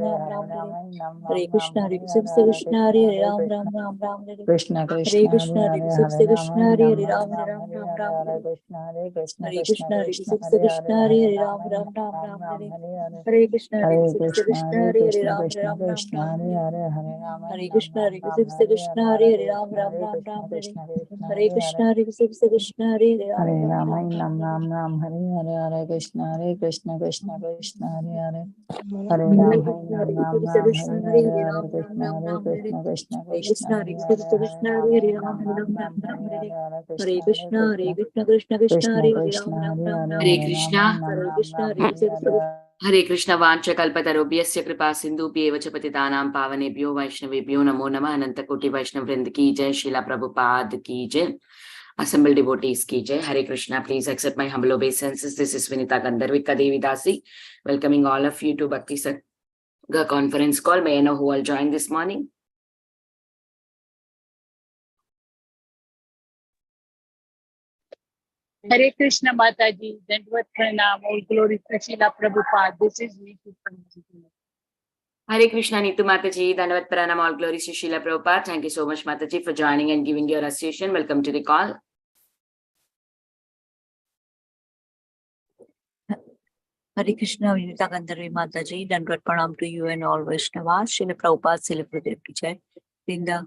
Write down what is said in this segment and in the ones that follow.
Ram Ram Hare Krishna Hare Krishna Hare Ram Ram Ram Ram Hare Krishna Krishna Hare Krishna Hare Hare Hare Krishna Hare Hare Rama Ram Rama Ram Hare Ram Ram Hare Hare Krishna Hare Krishna Hare Krishna Krishna Hare Krishna Krishna Hare Hare Hare Hare Ram Rama Ram Ram Rama Ram Rama Hare Hare Hare Hare Krishna Hare Hare Krishna Krishna Hare Hare Ram Krishna Ram Ram Krishna Ram Hare Hare Hare Hare Rama Hare Rama Krishna Hare Rama Krishna Hare Krishna Hare Hare Hare Ram Krishna Ram Hare Ram Ram Krishna Hare Krishna Krishna Hare Hare Hare Krishna Hare Krishna Hare Ram Hare Ram Rama Ram Ram Nam Hare Nam Nam Hare Hare Hare Krishna Krishna Krishna Hare Hare Hare Hare Ram Hai Krishna Nam Hare Nam Krishna Nam Krishna Hare Hare Hare Ram Hare Ram Ram Ram Hare Krishna Hare Krishna Krishna Hare Hare Krishna Hare Hare Krishna Ram Hare Hai Ram Nam Ram Nam Ram Nam Ram Hare Hare Hare Hare Hare Krishna Krishna Hare Krishna Krishna Krishna Krishna Hare Ram Krishna Ram Hare Ram Hare Ram Hare Hare Hare Ram Hai Krishna. Nam Hare Nam Krishna Nam Hare Hare Krishna Hare Hare Krishna Vancha Kalpatarubhyasya Kripa Sindhubhyev cha Patitanam Pavanebhyo Vaishnavebhyo Namo Namah Ananta Koti Vaishnav Vrind ki jai Srila Prabhupada ki jai Assembled devotees ki jai. Hare Krishna. Please accept my humble obeisances. This is Vinita Gandharvika Devi Dasi welcoming all of you to Bhakti Sangha conference call. May I know who all joined this morning? Hare Krishna Mataji, Dandvat Pranam, all glory to Srila Prabhupada. This is Neetu from Bangalore. Hare Krishna Neetu Mataji, Dandavat Pranam, all glories to Srila Prabhupada. Thank you so much Mataji for joining and giving your association. Welcome to the call. Hare Krishna Vinita Gandharvi Mataji, Dandvat Pranam to you and all Vaishnavas. Srila Prabhupada celebrated ki jai. Vrinda.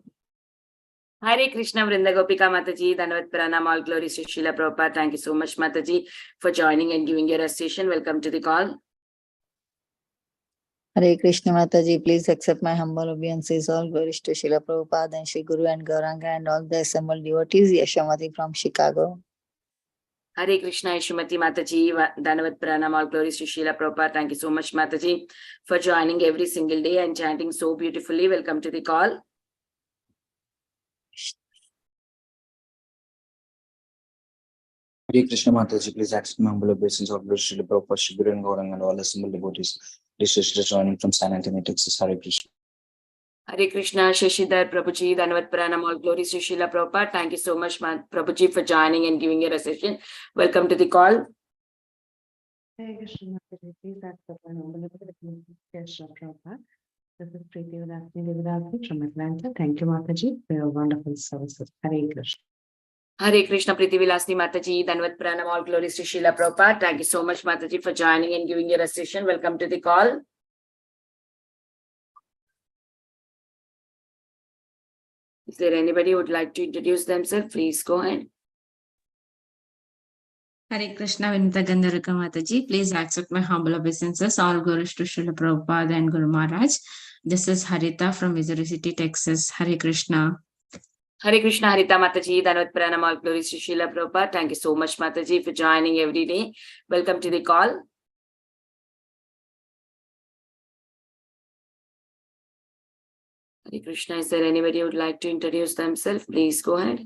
Hare Krishna Vrinda Gopika Mataji, Dandavat Pranam, all glories to Srila Prabhupada. Thank you so much Mataji for joining and giving your association. Welcome to the call. Hare Krishna Mataji, please accept my humble obeisances. All glories to Srila Prabhupada and Shri Guru and Gauranga and all the assembled devotees. Yashamati from Chicago. Hare Krishna Yashumati Mataji, Dandavat Pranam, all glories to Srila Prabhupada. Thank you so much Mataji for joining every single day and chanting so beautifully. Welcome to the call. Hare Krishna Mataji, please accept my humble obeisance of Lord Srila Prabhupada, Shri Guru and Gauranga and all assembled devotees. This is joining from San Antonio, Texas. Hare Krishna. Hare Krishna Shashidhar Prabhuji, Dandavat Pranam, all glories to Srila Prabhupada. Thank you so much Prabhuji for joining and giving your association. Welcome to the call. Hare Krishna Mataji, please accept my humble obeisance of Srila Prabhupada. This is Preeti Devidasi from Atlanta. Thank you Mataji for your wonderful services. Hare Krishna. Hare Krishna Priti Vilasni Mataji, Dandavat Pranam, all glories to Srila Prabhupada. Thank you so much Mataji for joining and giving your association. Welcome to the call. Is there anybody who would like to introduce themselves? Please go ahead. Hare Krishna Vinita Gandharvika Mataji, please accept my humble obeisances. All glories to Srila Prabhupada and Guru Maharaj. This is Harita from Missouri City, Texas. Hare Krishna. Hare Krishna Harita Mataji, Dandavat Pranam, all glories to Srila Prabhupada. Thank you so much Mataji for joining every day. Welcome to the call. Hare Krishna, is there anybody who would like to introduce themselves? Please go ahead.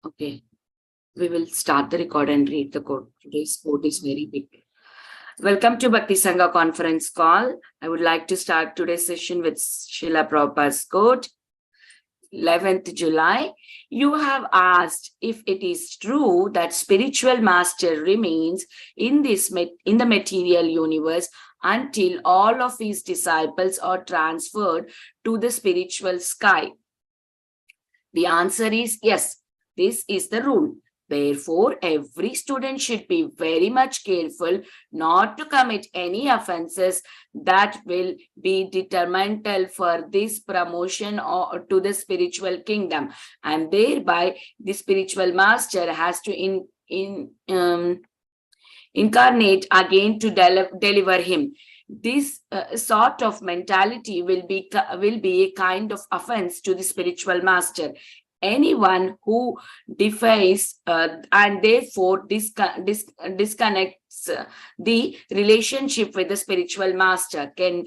Okay, we will start the record and read the code. Today's code is very big. Welcome to Bhakti Sangha conference call. I would like to start today's session with Srila Prabhupada's quote. 11th July, you have asked if it is true that spiritual master remains in the material universe until all of his disciples are transferred to the spiritual sky. The answer is yes. This is the rule. Therefore, every student should be very much careful not to commit any offenses that will be detrimental for this promotion or to the spiritual kingdom. And thereby, the spiritual master has to incarnate again to deliver him. This sort of mentality will be a kind of offense to the spiritual master. Anyone who defies and therefore disconnects the relationship with the spiritual master can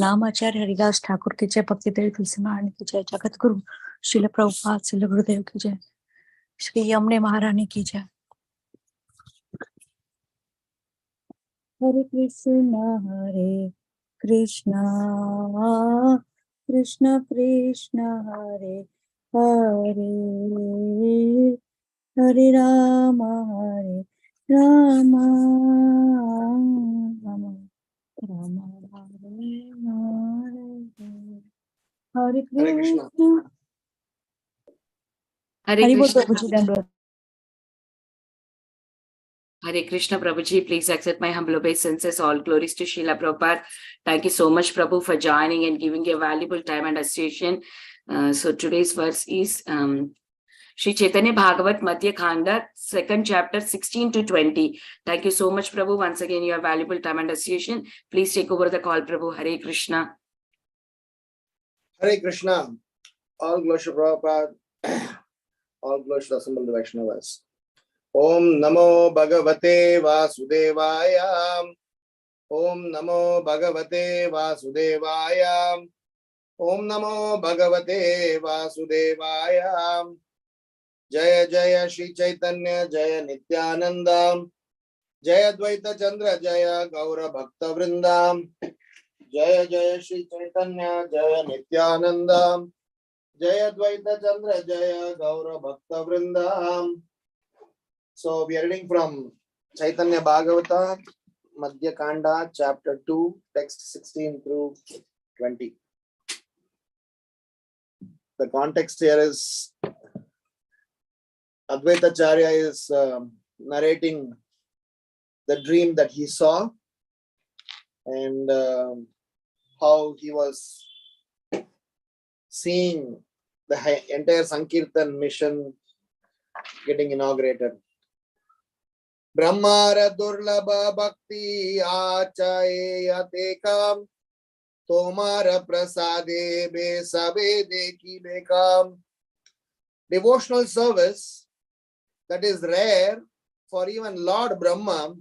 नामाचार्य Haridas Thakur की जय, भक्ति देवी तुलसी महारानी की जय, जगत गुरु श्रील प्रभुपाद श्रील गुरुदेव की जय, श्री यमुने महारानी की जय। हरे कृष्णा कृष्ण कृष्ण हरे हरे, हरे राम राम राम हरे कृष्ण। Hare हरि बोल Krishna. प्रभु जी, दंडवत। Hare Krishna, Prabhuji, please accept my humble obeisances. All glories to Srila Prabhupada. Thank you so much, Prabhu, for joining and giving your valuable time and association. So today's verse is Shri Caitanya Bhagavata Madhya khanda, 2nd chapter, 16 to 20. Thank you so much, Prabhu. Once again, your valuable time and association. Please take over the call, Prabhu. Hare Krishna. Hare Krishna. All glories to Prabhupada. All glories to assemble the Vaishnavas. Om Namo Bhagavate Vasudevaya. Om Namo Bhagavate Vasudevaya. Om Namo Bhagavate Vasudevaya. Jaya Jaya Shri Chaitanya Jaya Nityananda. Jaya Dvaita Chandra Jaya Gaura Bhakta Vrindam. Jaya Jaya Shri Chaitanya Jaya Nityananda. Jaya Dvaita Chandra Jaya Gaura Bhakta Vrindam. So we are reading from Caitanya Bhagavata Madhya Khanda, chapter 2, text 16 through 20. The context here is Advaita Acharya is narrating the dream that he saw and how he was seeing the entire Sankirtan mission getting inaugurated. Brahmara Durlabha Bhakti Achayatekam Tomara Prasade Be Sabe Deki Bekam. Devotional service that is rare for even Lord Brahma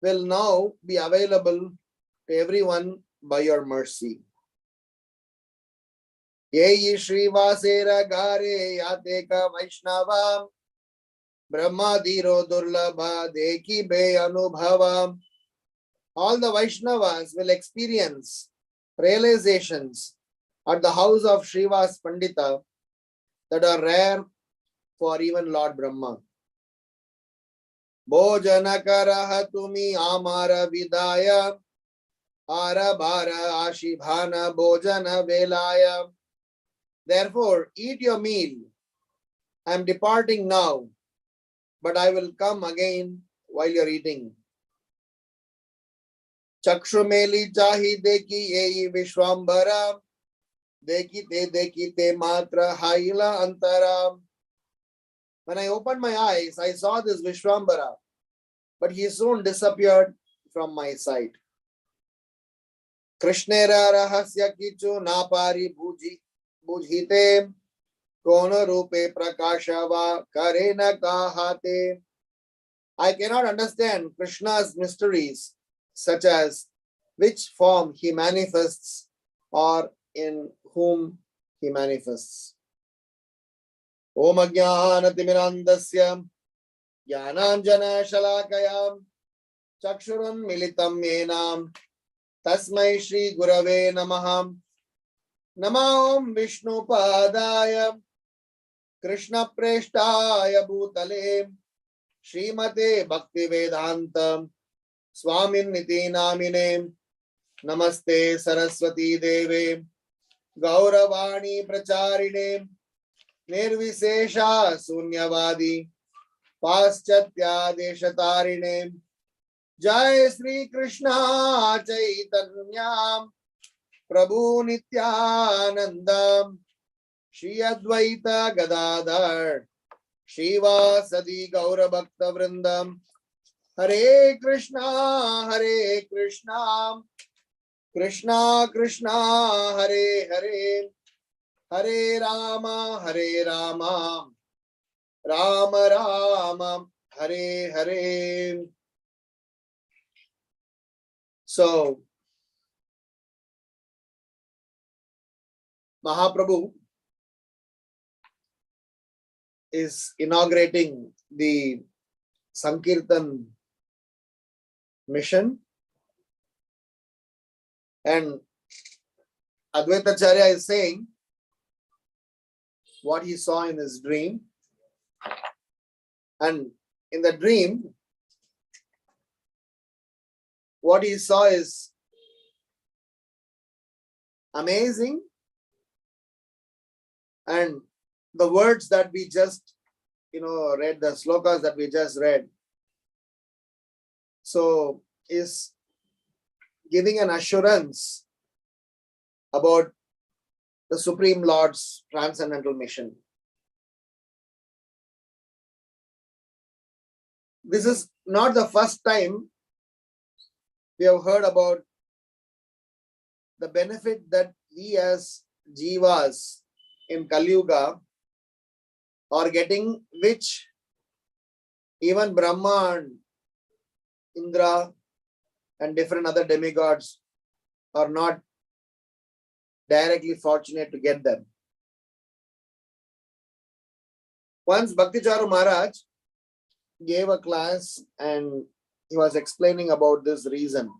will now be available to everyone by your mercy. Yeyi Srivasera Gare Yateka Vaishnava Brahma Diro Durlabha Deki Be Anubhava. All the Vaishnavas will experience realizations at the house of Srivas Pandita that are rare for even Lord Brahma. Bhojana karaha tumi amara vidaya arabhara ashibhana bhojana velaya. Therefore, eat your meal. I am departing now, but I will come again while you are eating. Chakshumeli jahi deki yeyi vishwambara dekite matra haila antara. When I opened my eyes, I saw this Vishwambara, but he soon disappeared from my sight. Krishnera rahasya kichu napari bujhite kono rupe prakashava karena kahate. I cannot understand Krishna's mysteries, such as which form he manifests or in whom he manifests. Om Ajnanatimirandasya Jnananjana Shalakayam Chakshurun Militam Yenam Tasmai Shri Gurave Namaham Nama Om Vishnu Padaya Krishna Preshtaya Bhutale Srimate Bhakti Vedanta Swamin Niti Namine Namaste Saraswati Deve Gauravani Pracharine Nirvisesha Sunyavadi Paschatya Deshatarine Jai Sri Krishna Chaitanya Prabhu Nityananda Shri Advaita Gadadhar Shivasadi Gaura Bhakta Vrindam Hare Krishna Krishna Krishna Hare Hare Hare Rama Rama Rama Hare Hare. So, Mahaprabhu is inaugurating the Sankirtan mission, and Advaita Acharya is saying what he saw in his dream. And in the dream, what he saw is amazing, and the words that we just read, the slokas that we just read, so is giving an assurance about the Supreme Lord's transcendental mission. This is not the first time we have heard about the benefit that we as jivas in Kali Yuga or getting which even Brahma and Indra and different other demigods are not directly fortunate to get them. Once Bhakti Charu Maharaj gave a class and he was explaining about this reason.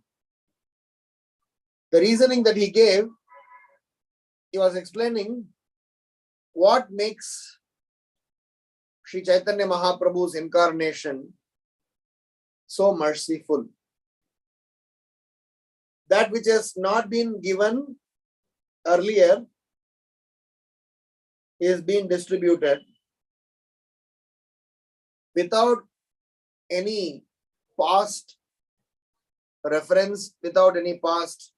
The reasoning that he gave, he was explaining what makes Sri Chaitanya Mahaprabhu's incarnation so merciful. That which has not been given earlier is being distributed without any past reference, without any past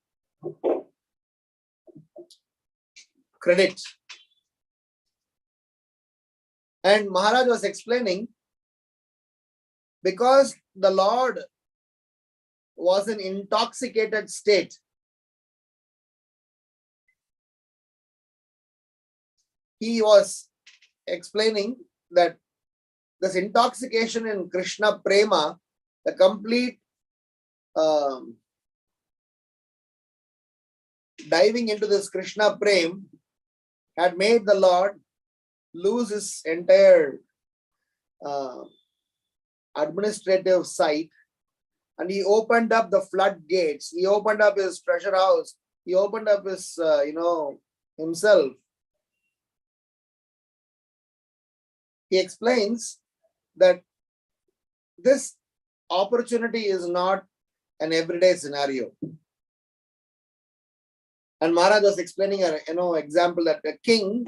credit. And Maharaj was explaining, because the Lord was in intoxicated state, he was explaining that this intoxication in Krishna Prema, the complete diving into this Krishna Prema, had made the Lord lose his entire administrative sight, and he opened up the floodgates. He opened up his treasure house. He opened up his, himself. He explains that this opportunity is not an everyday scenario. And Maharaj was explaining an example that a king,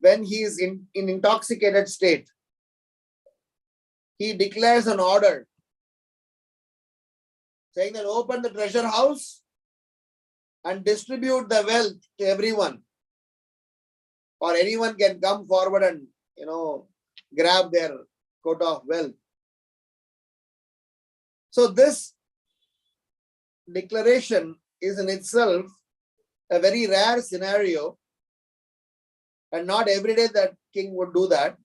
when he is in intoxicated state, he declares an order saying that open the treasure house and distribute the wealth to everyone, or anyone can come forward and grab their quota of wealth. So this declaration is in itself a very rare scenario, and not every day that king would do that.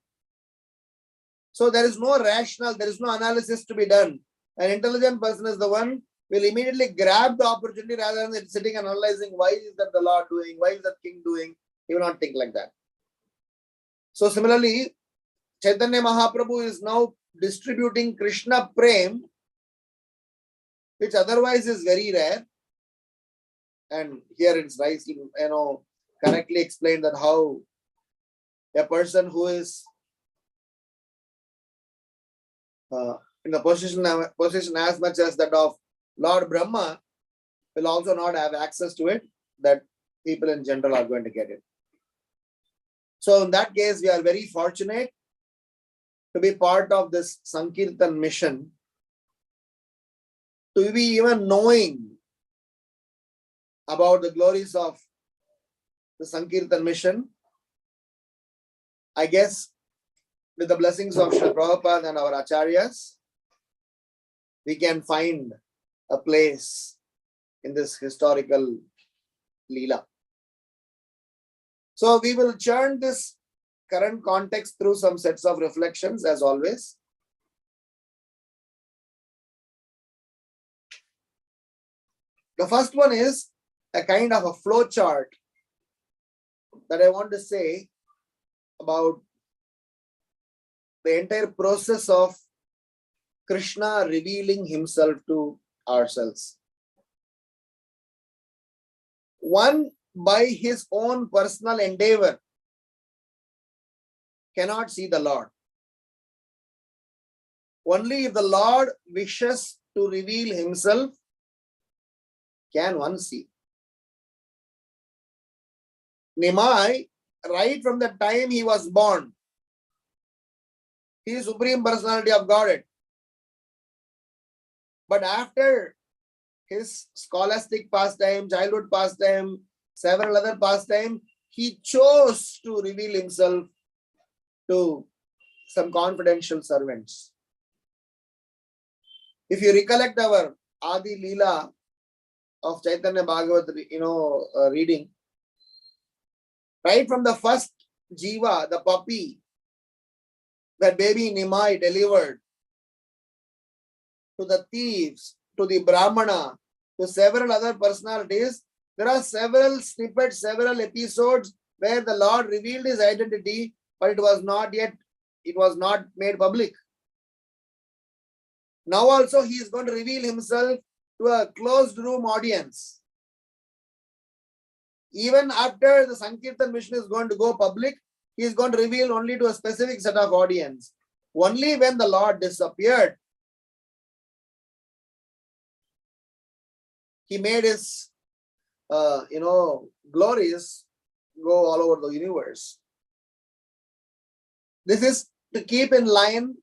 So there is no rational, there is no analysis to be done. An intelligent person is the one will immediately grab the opportunity rather than sitting and analyzing why is that the Lord doing, why is that king doing. He will not think like that. So similarly, Chaitanya Mahaprabhu is now distributing Krishna Prem, which otherwise is very rare. And here it's nicely, correctly explained that how a person who is in the position as much as that of Lord Brahma will also not have access to it, that people in general are going to get it. So in that case, we are very fortunate to be part of this Sankirtan mission, to be even knowing about the glories of the Sankirtan mission. I guess with the blessings of Srila Prabhupada and our Acharyas, we can find a place in this historical Leela. So we will churn this current context through some sets of reflections as always. The first one is a kind of a flow chart that I want to say about the entire process of Krishna revealing himself to ourselves. One, by his own personal endeavor, cannot see the Lord. Only if the Lord wishes to reveal himself can one see. Nimai, right from the time he was born, he is Supreme Personality of Godhead. But after his scholastic pastime, childhood pastime, several other pastime, he chose to reveal himself to some confidential servants. If you recollect our Adi Leela of Caitanya Bhagavata, reading, right from the first Jiva, the puppy, that baby Nimai delivered, to the thieves, to the Brahmana, to several other personalities, there are several snippets, several episodes where the Lord revealed his identity, but it was not made public. Now also he is going to reveal himself to a closed room audience. Even after the Sankirtan mission is going to go public, he is going to reveal only to a specific set of audience. Only when the Lord disappeared, he made his glories go all over the universe. This is to keep in line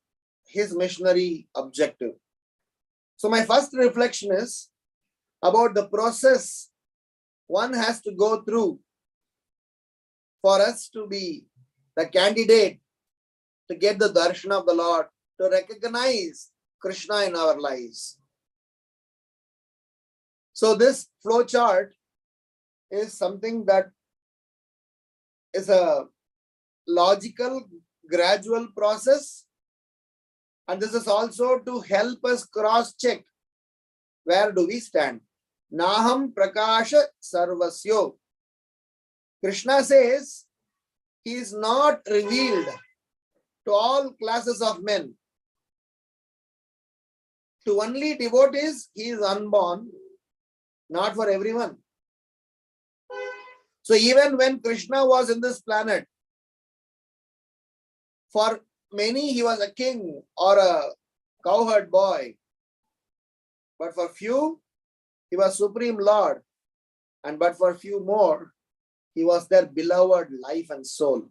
his missionary objective. So my first reflection is about the process one has to go through for us to be the candidate to get the darshan of the Lord, to recognize Krishna in our lives. So this flow chart is something that is a logical, gradual process. And this is also to help us cross-check where do we stand. Naham prakasha sarvasyo. Krishna says he is not revealed to all classes of men. To only devotees, he is unborn, not for everyone. So even when Krishna was in this planet, for many he was a king or a cowherd boy. But for few, he was Supreme Lord. And but for few more, he was their beloved life and soul.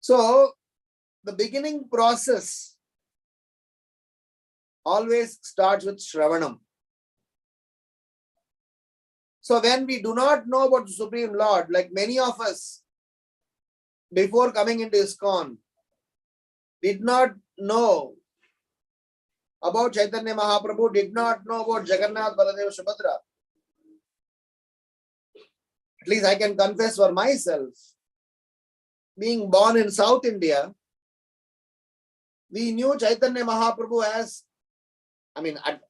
So the beginning process always starts with Shravanam. So when we do not know about the Supreme Lord, like many of us, before coming into ISKCON, did not know about Chaitanya Mahaprabhu, did not know about Jagannath, Baladeva, Subhadra. At least I can confess for myself. Being born in South India, we knew Chaitanya Mahaprabhu as, I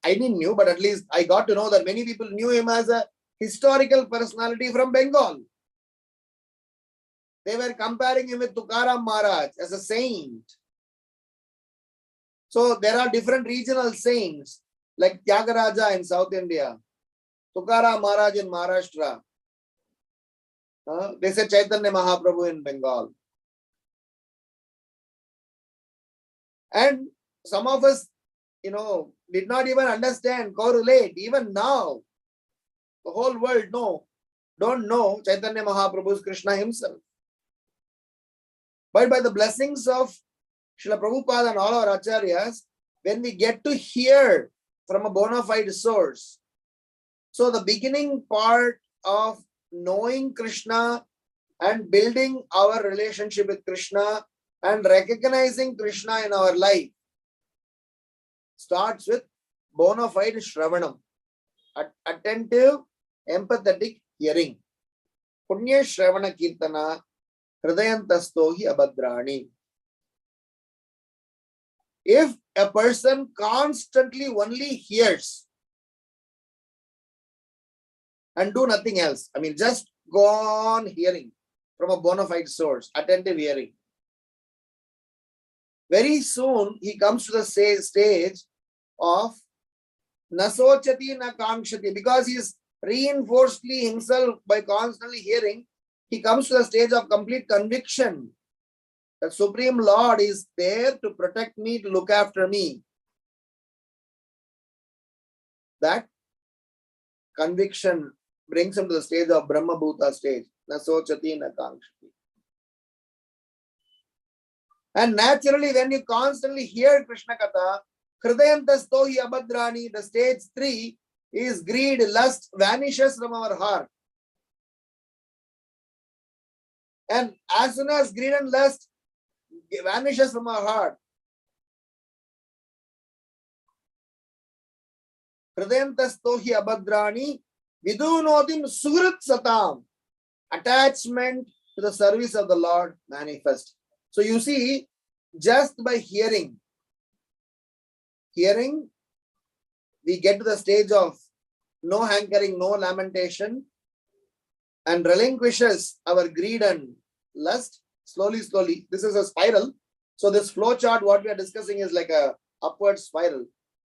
didn't know, but at least I got to know that many people knew him as a historical personality from Bengal. They were comparing him with Tukaram Maharaj as a saint. So there are different regional saints like Tyagaraja in South India, Tukaram Maharaj in Maharashtra. They say Chaitanya Mahaprabhu in Bengal. And some of us, did not even understand, correlate. Even now, the whole world don't know Chaitanya Mahaprabhu is Krishna himself. But by the blessings of Srila Prabhupada and all our acharyas, when we get to hear from a bona fide source, so the beginning part of knowing Krishna and building our relationship with Krishna and recognizing Krishna in our life starts with bona fide Shravanam, attentive, empathetic hearing. Punya Shravana Kirtana Hridayantasto hi abhadrani. If a person constantly only hears and do nothing else, just go on hearing from a bona fide source, attentive hearing, very soon he comes to the stage of nasochati na kankshati, because he is reinforcedly himself by constantly hearing. He comes to the stage of complete conviction that Supreme Lord is there to protect me, to look after me. That conviction brings him to the stage of Brahma Bhuta stage, nasochati na kankshati. And naturally, when you constantly hear Krishna Katha, Hridayantasto hi abhadrani, the stage 3 is greed, lust vanishes from our heart. And as soon as greed and lust vanishes from our heart, Hridayantasto hi abhadrani, vidunotim suhrit satam, attachment to the service of the Lord manifest. So you see, just by hearing, we get to the stage of no hankering, no lamentation, and relinquishes our greed and lust slowly. This is a spiral. So this flow chart, what we are discussing, is like a upward spiral.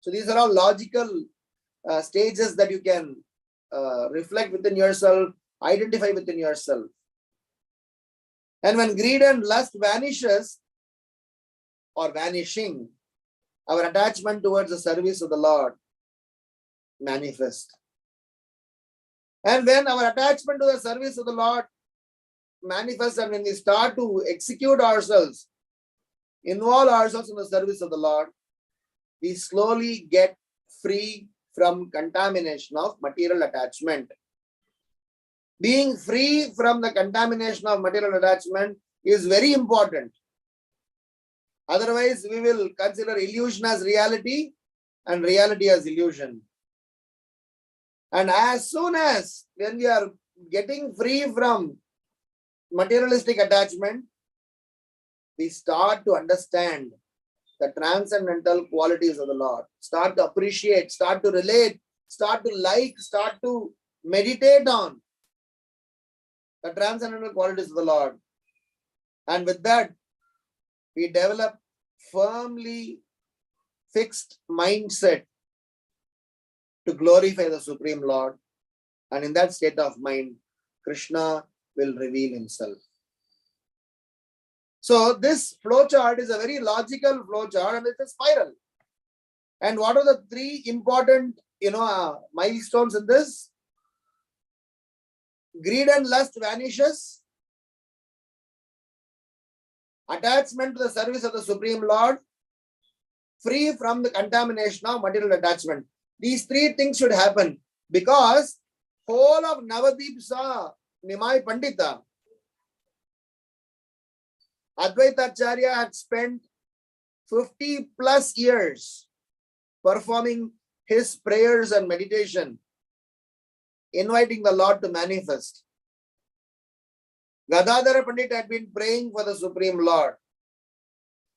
So these are all logical stages that you can reflect within yourself, identify within yourself. And when greed and lust vanishes or vanishing, our attachment towards the service of the Lord manifests. And when our attachment to the service of the Lord manifests, and when we start to execute ourselves, involve ourselves in the service of the Lord, we slowly get free from contamination of material attachment. Being free from the contamination of material attachment is very important. Otherwise, we will consider illusion as reality and reality as illusion. And as soon as when we are getting free from materialistic attachment, we start to understand the transcendental qualities of the Lord, start to appreciate, start to relate, start to like, start to meditate on the transcendental qualities of the Lord. And with that, we develop firmly fixed mindset to glorify the Supreme Lord. And in that state of mind, Krishna will reveal himself. So this flow chart is a very logical flow chart, and it's a spiral. And what are the three important, milestones in this? Greed and lust vanishes. Attachment to the service of the Supreme Lord, free from the contamination of material attachment. These three things should happen, because whole of Navadip saw Nimai Pandita. Advaita Acharya had spent 50 plus years performing his prayers and meditation, inviting the Lord to manifest. Gadadhara Pandit had been praying for the Supreme Lord.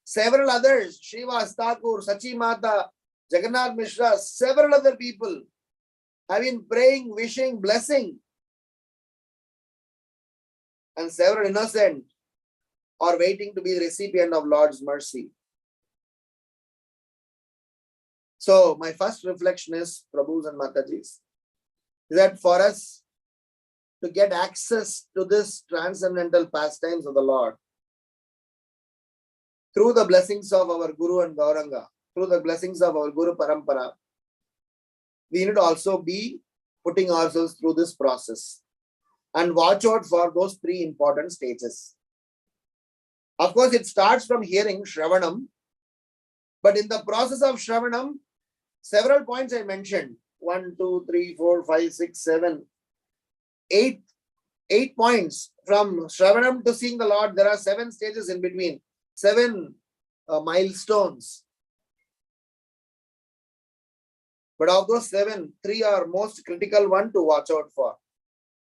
Several others, Srivas Thakur, Sachi Mata, Jagannath Mishra, several other people have been praying, wishing, blessing. And several innocent are waiting to be the recipient of Lord's mercy. So my first reflection is, Prabhus and Matajis, is that for us to get access to this transcendental pastimes of the Lord, through the blessings of our Guru and Gauranga, through the blessings of our Guru Parampara, we need to also be putting ourselves through this process and watch out for those three important stages. Of course, it starts from hearing, Shravanam, but in the process of Shravanam, several points I mentioned, 1, 2, 3, 4, 5, 6, 7, 8 points. From Shravanam to seeing the Lord, there are 7 stages in between, 7 milestones. But of those 7, 3 are most critical one to watch out for.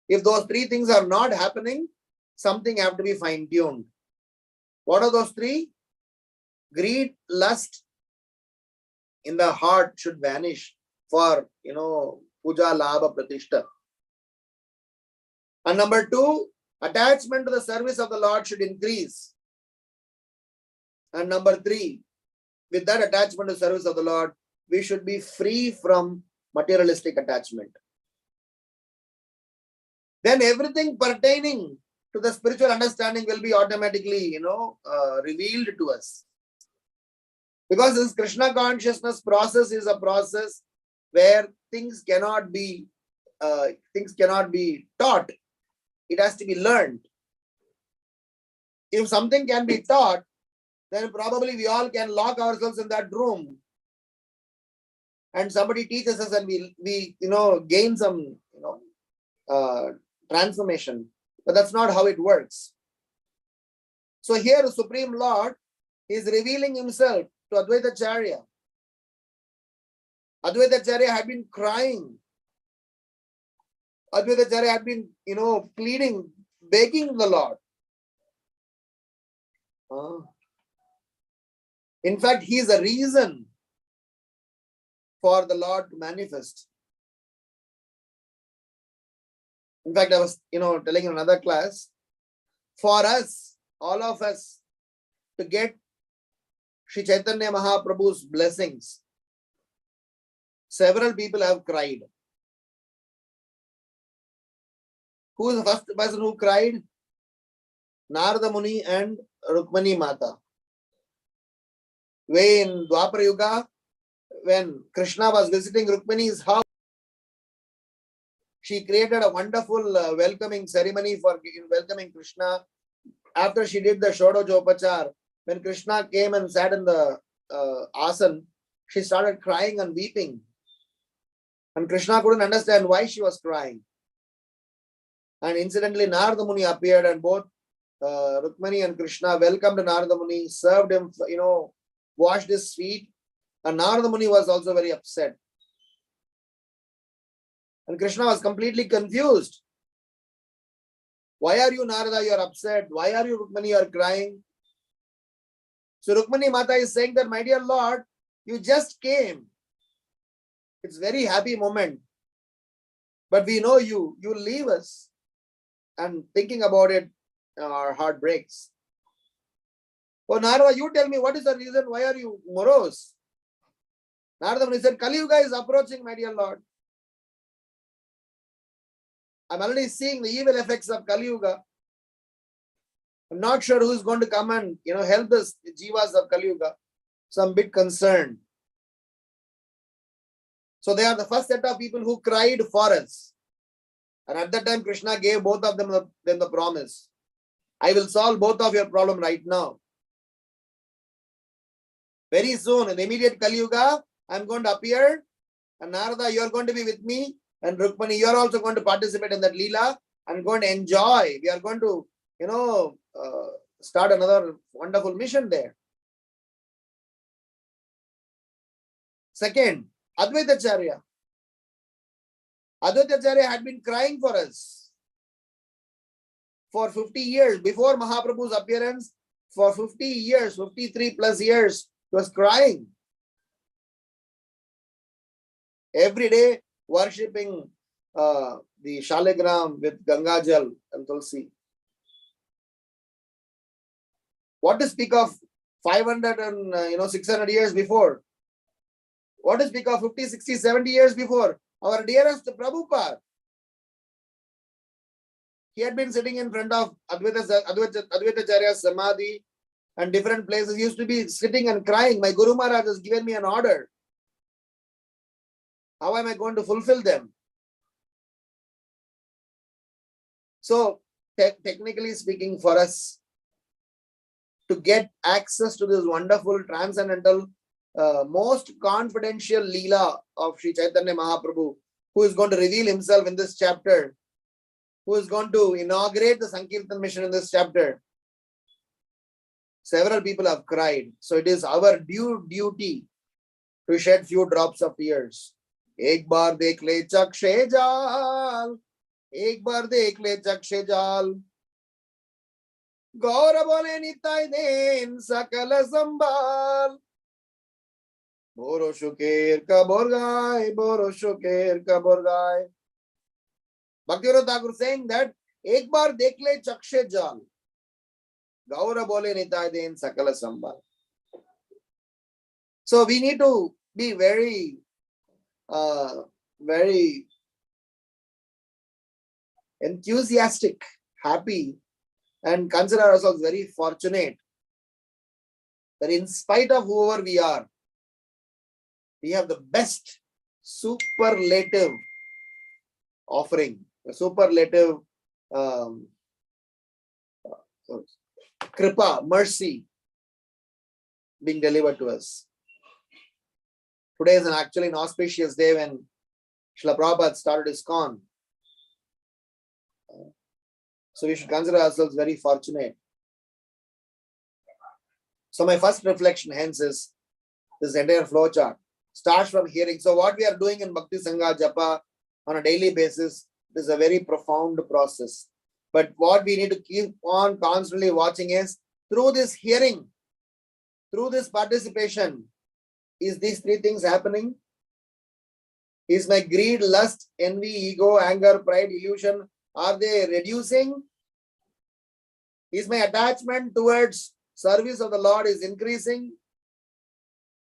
If those 3 things are not happening, something have to be fine-tuned. What are those 3? Greed, lust in the heart should vanish for, puja, labha, pratishta. And number 2, attachment to the service of the Lord should increase. And number 3, with that attachment to the service of the Lord, we should be free from materialistic attachment. Then everything pertaining to the spiritual understanding will be automatically, revealed to us. Because this Krishna consciousness process is a process where things cannot be taught. It has to be learned. If something can be taught, then probably we all can lock ourselves in that room and somebody teaches us and we gain some, transformation. But that's not how it works. So here the Supreme Lord is revealing himself to Advaita Acharya. Advaita Acharya had been crying. Advaita Acharya had been, pleading, begging the Lord. In fact, he is a reason for the Lord to manifest. In fact, I was, telling in another class, for us, all of us, to get Sri Chaitanya Mahaprabhu's blessings, several people have cried. Who is the first person who cried? Narada Muni and Rukmani Mata. When Dwapara Yuga, when Krishna was visiting Rukmani's house, she created a wonderful welcoming ceremony for welcoming Krishna. After she did the Shodojopachar, when Krishna came and sat in the asan, she started crying and weeping. And Krishna couldn't understand why she was crying. And incidentally, Narada Muni appeared, and both Rukmani and Krishna welcomed Narada Muni, served him, washed his feet. And Narada Muni was also very upset. And Krishna was completely confused. Why are you, Narada, you are upset? Why are you, Rukmani, you are crying? So Rukmani Mata is saying that, my dear Lord, you just came. It's a very happy moment. But we know you leave us. And thinking about it, our heart breaks. Oh, Narada, you tell me, what is the reason? Why are you morose? Narada Muni said, Kali Yuga is approaching, my dear Lord. I'm already seeing the evil effects of Kali Yuga. I'm not sure who is going to come and help us, the jivas of Kali Yuga. So I'm a bit concerned. So they are the first set of people who cried for us. And at that time, Krishna gave both of them the promise. I will solve both of your problem right now. Very soon, in the immediate Kali Yuga, I'm going to appear. And Narada, you are going to be with me. And Rukmani, you are also going to participate in that Leela. I'm going to enjoy. We are going to, start another wonderful mission there. Second, Advaitacharya. Advaitacharya had been crying for us for 50 years. Before Mahaprabhu's appearance, for 50 years, 53 plus years, he was crying. Every day, worshipping the Shaligram with Gangajal and Tulsi. What to speak of 500 and 600 years before? What to speak of 50, 60, 70 years before? Our dearest Prabhupada. He had been sitting in front of Advaitacharya's Samadhi and different places. He used to be sitting and crying. My Guru Maharaj has given me an order. How am I going to fulfill them? So, technically speaking, for us to get access to this wonderful, transcendental, most confidential Leela of Sri Chaitanya Mahaprabhu, who is going to reveal himself in this chapter, who is going to inaugurate the Sankirtan mission in this chapter. Several people have cried. So it is our duty to shed few drops of tears. Ek baar dekh le chakshe jal. Ek baar dekh le chakshe jal. Gaura bole nitai den sakala sambal. Boro shuker ka borgai, boro shuker ka borgai. Bhaktivinoda Thakur saying that ek baar dekh le chakshe jal. Gaura bole nitai den sakala sambal. So we need to be very, very enthusiastic, happy, and consider ourselves very fortunate that in spite of whoever we are, we have the best superlative offering, a superlative kripa, mercy being delivered to us. Today is actually an auspicious day when Srila Prabhupada started ISKCON. So we should consider ourselves very fortunate. So my first reflection hence is this entire flow chart starts from hearing. So what we are doing in Bhakti Sangha Japa on a daily basis is a very profound process. But what we need to keep on constantly watching is through this hearing, through this participation, is these three things happening? Is my greed, lust, envy, ego, anger, pride, illusion, are they reducing? Is my attachment towards service of the Lord is increasing?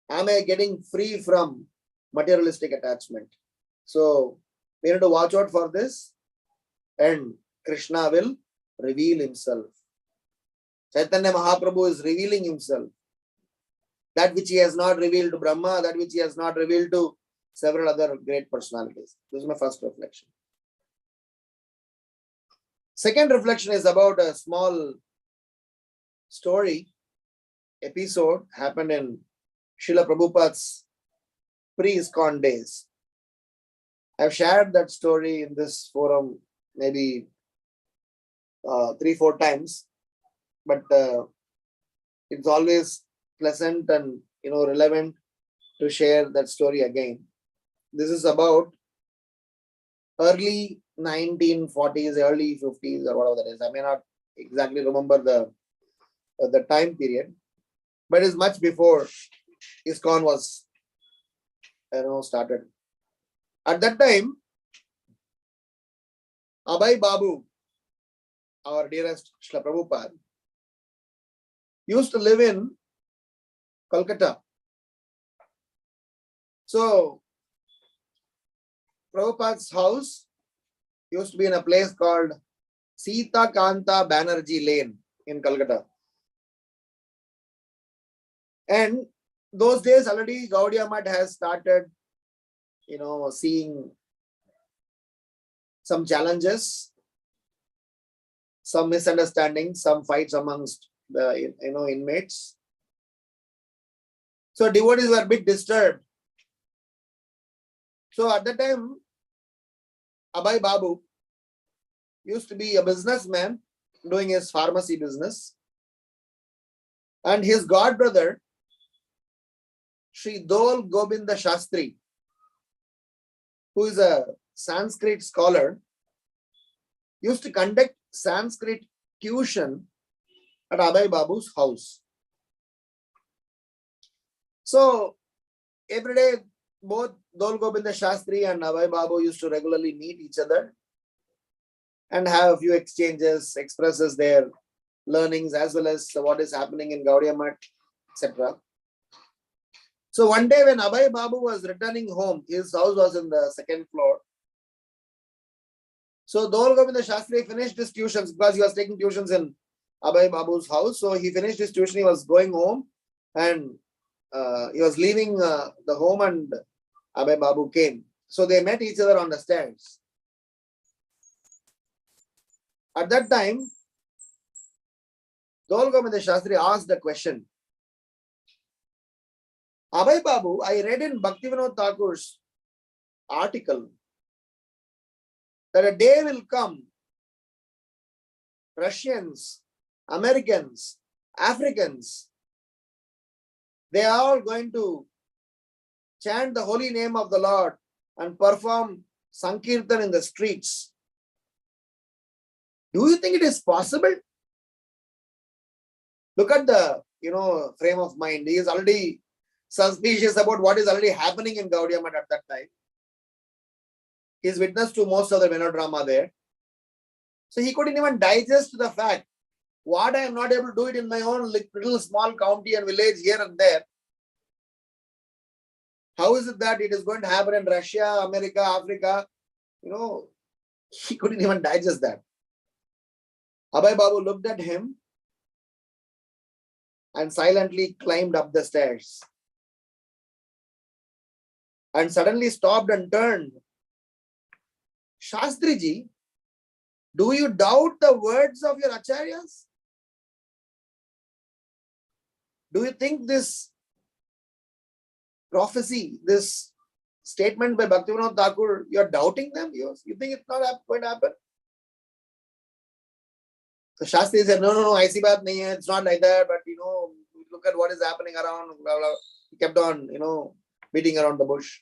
Am I getting free from materialistic attachment? So we need to watch out for this, and Krishna will reveal himself. Chaitanya Mahaprabhu is revealing himself. That which he has not revealed to Brahma, that which he has not revealed to several other great personalities. This is my first reflection. Second reflection is about a small story, episode happened in Srila Prabhupada's pre-ISKCON days. I've shared that story in this forum maybe 3-4 times, but it's always pleasant and relevant to share that story again. This is about early 1940s, early 50s, or whatever that is. I may not exactly remember the time period, but it's much before ISKCON was started. At that time, Abhay Babu, our dearest Srila Prabhupada, used to live in Kolkata. So, Prabhupada's house used to be in a place called Sita Kanta Banerjee Lane in Kolkata. And those days already Gaudiya Math has started, seeing some challenges, some misunderstandings, some fights amongst the inmates. So devotees were a bit disturbed. So at the time, Abhay Babu used to be a businessman doing his pharmacy business. And his godbrother, Sri Dol Govinda Shastri, who is a Sanskrit scholar, used to conduct Sanskrit tuition at Abhay Babu's house. So every day, both Dol Govinda Shastri and Abhay Babu used to regularly meet each other and have a few exchanges, expresses their learnings as well as what is happening in Gaudiya Math, etc. So one day when Abhay Babu was returning home, his house was in the second floor. So Dol Govinda Shastri finished his tuitions because he was taking tuitions in Abhay Babu's house. So he finished his tuition, he was going home and he was leaving the home and Abhay Babu came. So they met each other on the stairs. At that time, Dol Govinda Shastri asked the question, Abhay Babu, I read in Bhaktivinoda Thakur's article that a day will come, Russians, Americans, Africans, they are all going to chant the holy name of the Lord and perform Sankirtan in the streets. Do you think it is possible? Look at the frame of mind. He is already suspicious about what is already happening in Gaudiya Math at that time. He is witness to most of the melodrama there. So he couldn't even digest the fact, what I am not able to do it in my own little small county and village here and there. How is it that it is going to happen in Russia, America, Africa? He couldn't even digest that. Abhay Babu looked at him and silently climbed up the stairs. And suddenly stopped and turned. Shastriji, do you doubt the words of your acharyas? Do you think this prophecy, this statement by Bhaktivinoda Thakur, you are doubting them? You think it's not going to happen? So Shastri said, no, I see baat nahi hai. It's not like that, but look at what is happening around, blah, blah. He kept on, beating around the bush.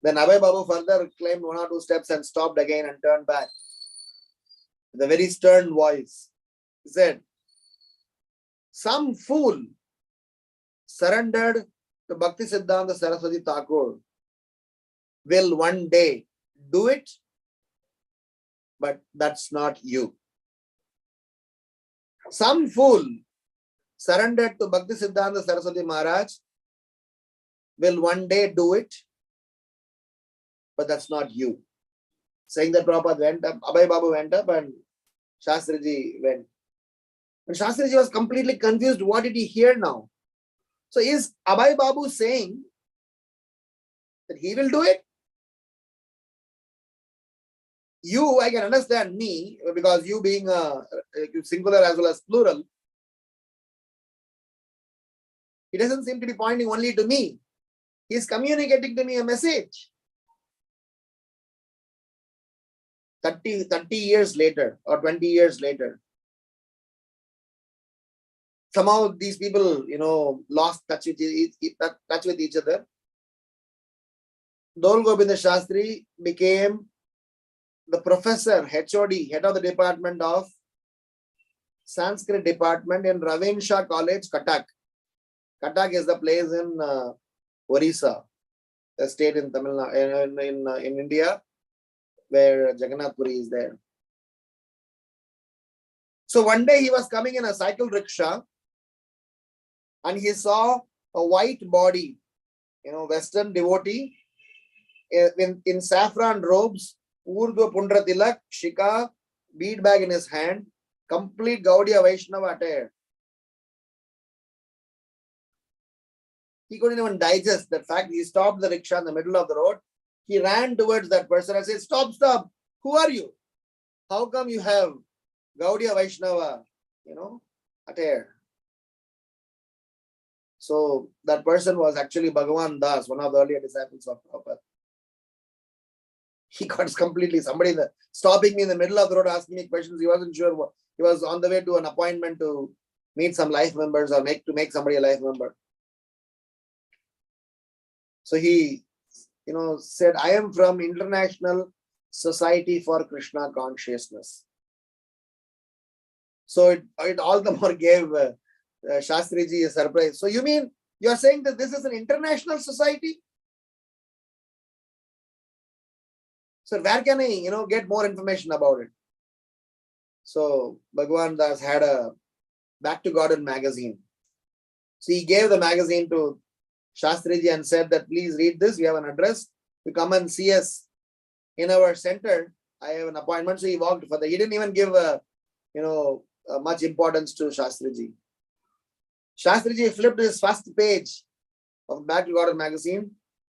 Then Abhay Babu further climbed 1 or 2 steps and stopped again and turned back with a very stern voice. He said, some fool surrendered to Bhakti Siddhanta Saraswati Thakur will one day do it, but that's not you. Some fool surrendered to Bhakti Siddhanta Saraswati Maharaj will one day do it, but that's not you. Saying that Prabhupada went up, Abhay Babu went up and Shastriji went. And Shastriji was completely confused. What did he hear now? So is Abhay Babu saying that he will do it? You, I can understand me, because you being a singular as well as plural, he doesn't seem to be pointing only to me. He is communicating to me a message. 30 years later or 20 years later, somehow these people, lost touch with each other. Dol Govinda Shastri became the professor, HOD, head of the department of Sanskrit department in Ravenshaw College, Cuttack. Cuttack is the place in Orissa, a state in Tamil Nadu, in India, where Jagannath Puri is there. So one day he was coming in a cycle rickshaw and he saw a white body, Western devotee in saffron robes, Urdhva Pundra Tilak, Shika, bead bag in his hand, complete Gaudiya Vaishnava attire. He couldn't even digest that fact. He stopped the rickshaw in the middle of the road. He ran towards that person and said, stop. Who are you? How come you have Gaudiya Vaishnava, attire? So that person was actually Bhagavan Das, one of the earlier disciples of Prabhupada. He got completely, somebody stopping me in the middle of the road asking me questions. He wasn't sure what. He was on the way to an appointment to meet some life members or to make somebody a life member. So he, said, I am from International Society for Krishna Consciousness. So it all the more gave Shastriji a surprise. So you mean you are saying that this is an international society? So where can I, get more information about it? So Bhagavan Das had a Back to Garden magazine. So he gave the magazine to Shastriji and said that please read this. We have an address. You come and see us in our center. I have an appointment. So he walked further. He didn't even give much importance to Shastriji. Shastriji flipped his first page of Back to Garden magazine.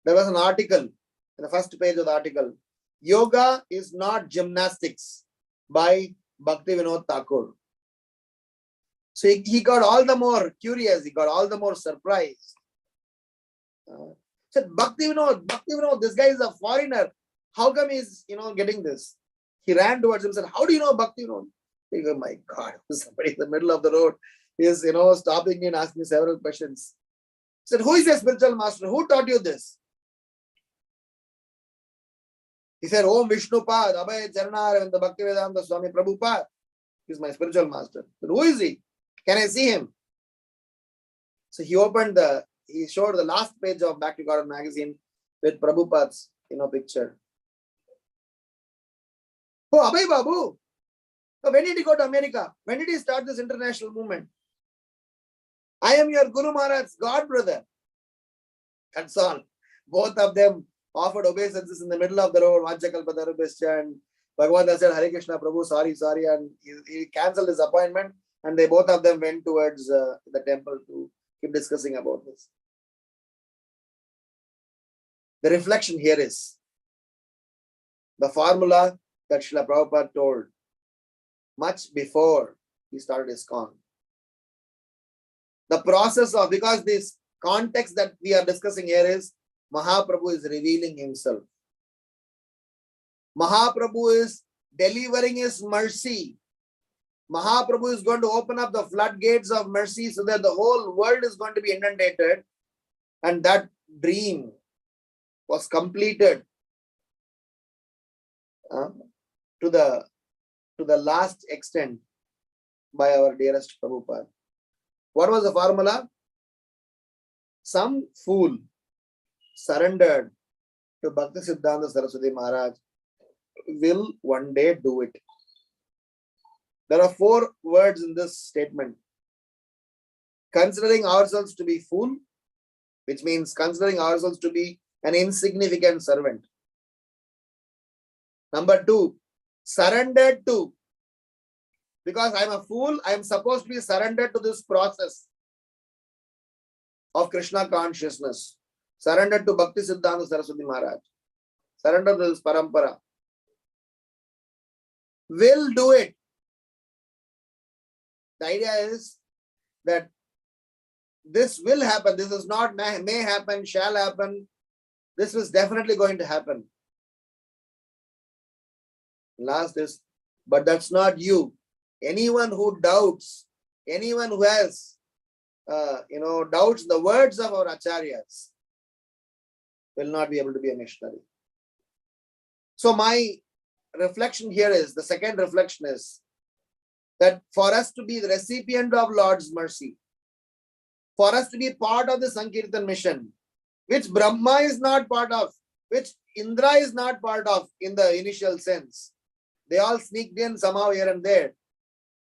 There was an article in the first page of the article. Yoga is not gymnastics by Bhakti Vinod Thakur. So he got all the more curious. He got all the more surprised. Said, Bhakti Vinod, this guy is a foreigner. How come he's, getting this? He ran towards him and said, how do you know Bhakti Vinod? He goes, my God, somebody in the middle of the road is, stopping me and asking me several questions. He said, who is your spiritual master? Who taught you this? He said, Om Vishnupad, Abhay Charana, and the Bhaktivedanta Swami Prabhupada. He is my spiritual master. Said, who is he? Can I see him? So he showed the last page of Back to Garden magazine with Prabhupada's, picture. Oh, Abhay Babu. So when did he go to America? When did he start this international movement? I am your Guru Maharaj's God brother. That's all. Both of them offered obeisances in the middle of the road. And Bhagavan said, Hare Krishna, Prabhu, sorry. And he cancelled his appointment. And they both of them went towards the temple to keep discussing about this. The reflection here is the formula that Srila Prabhupada told much before he started ISKCON. The process of, because this context that we are discussing here is Mahaprabhu is revealing himself. Mahaprabhu is delivering his mercy. Mahaprabhu is going to open up the floodgates of mercy so that the whole world is going to be inundated. And that dream, was completed to the last extent by our dearest Prabhupada. What was the formula? Some fool surrendered to Bhakti Siddhanta Saraswati Maharaj will one day do it. There are 4 words in this statement. Considering ourselves to be fool, which means considering ourselves to be an insignificant servant. Number 2, surrendered to. Because I am a fool, I am supposed to be surrendered to this process of Krishna consciousness. Surrendered to Bhakti Siddhanta Saraswati Maharaj. Surrendered to this parampara. Will do it. The idea is that this will happen. This is not may happen, shall happen. This is definitely going to happen. Last is, but that's not you. Anyone who doubts, anyone who has, doubts the words of our acharyas will not be able to be a missionary. So my reflection here is, the second reflection is that for us to be the recipient of Lord's mercy, for us to be part of the Sankirtan mission, which Brahma is not part of, which Indra is not part of in the initial sense. They all sneaked in somehow here and there.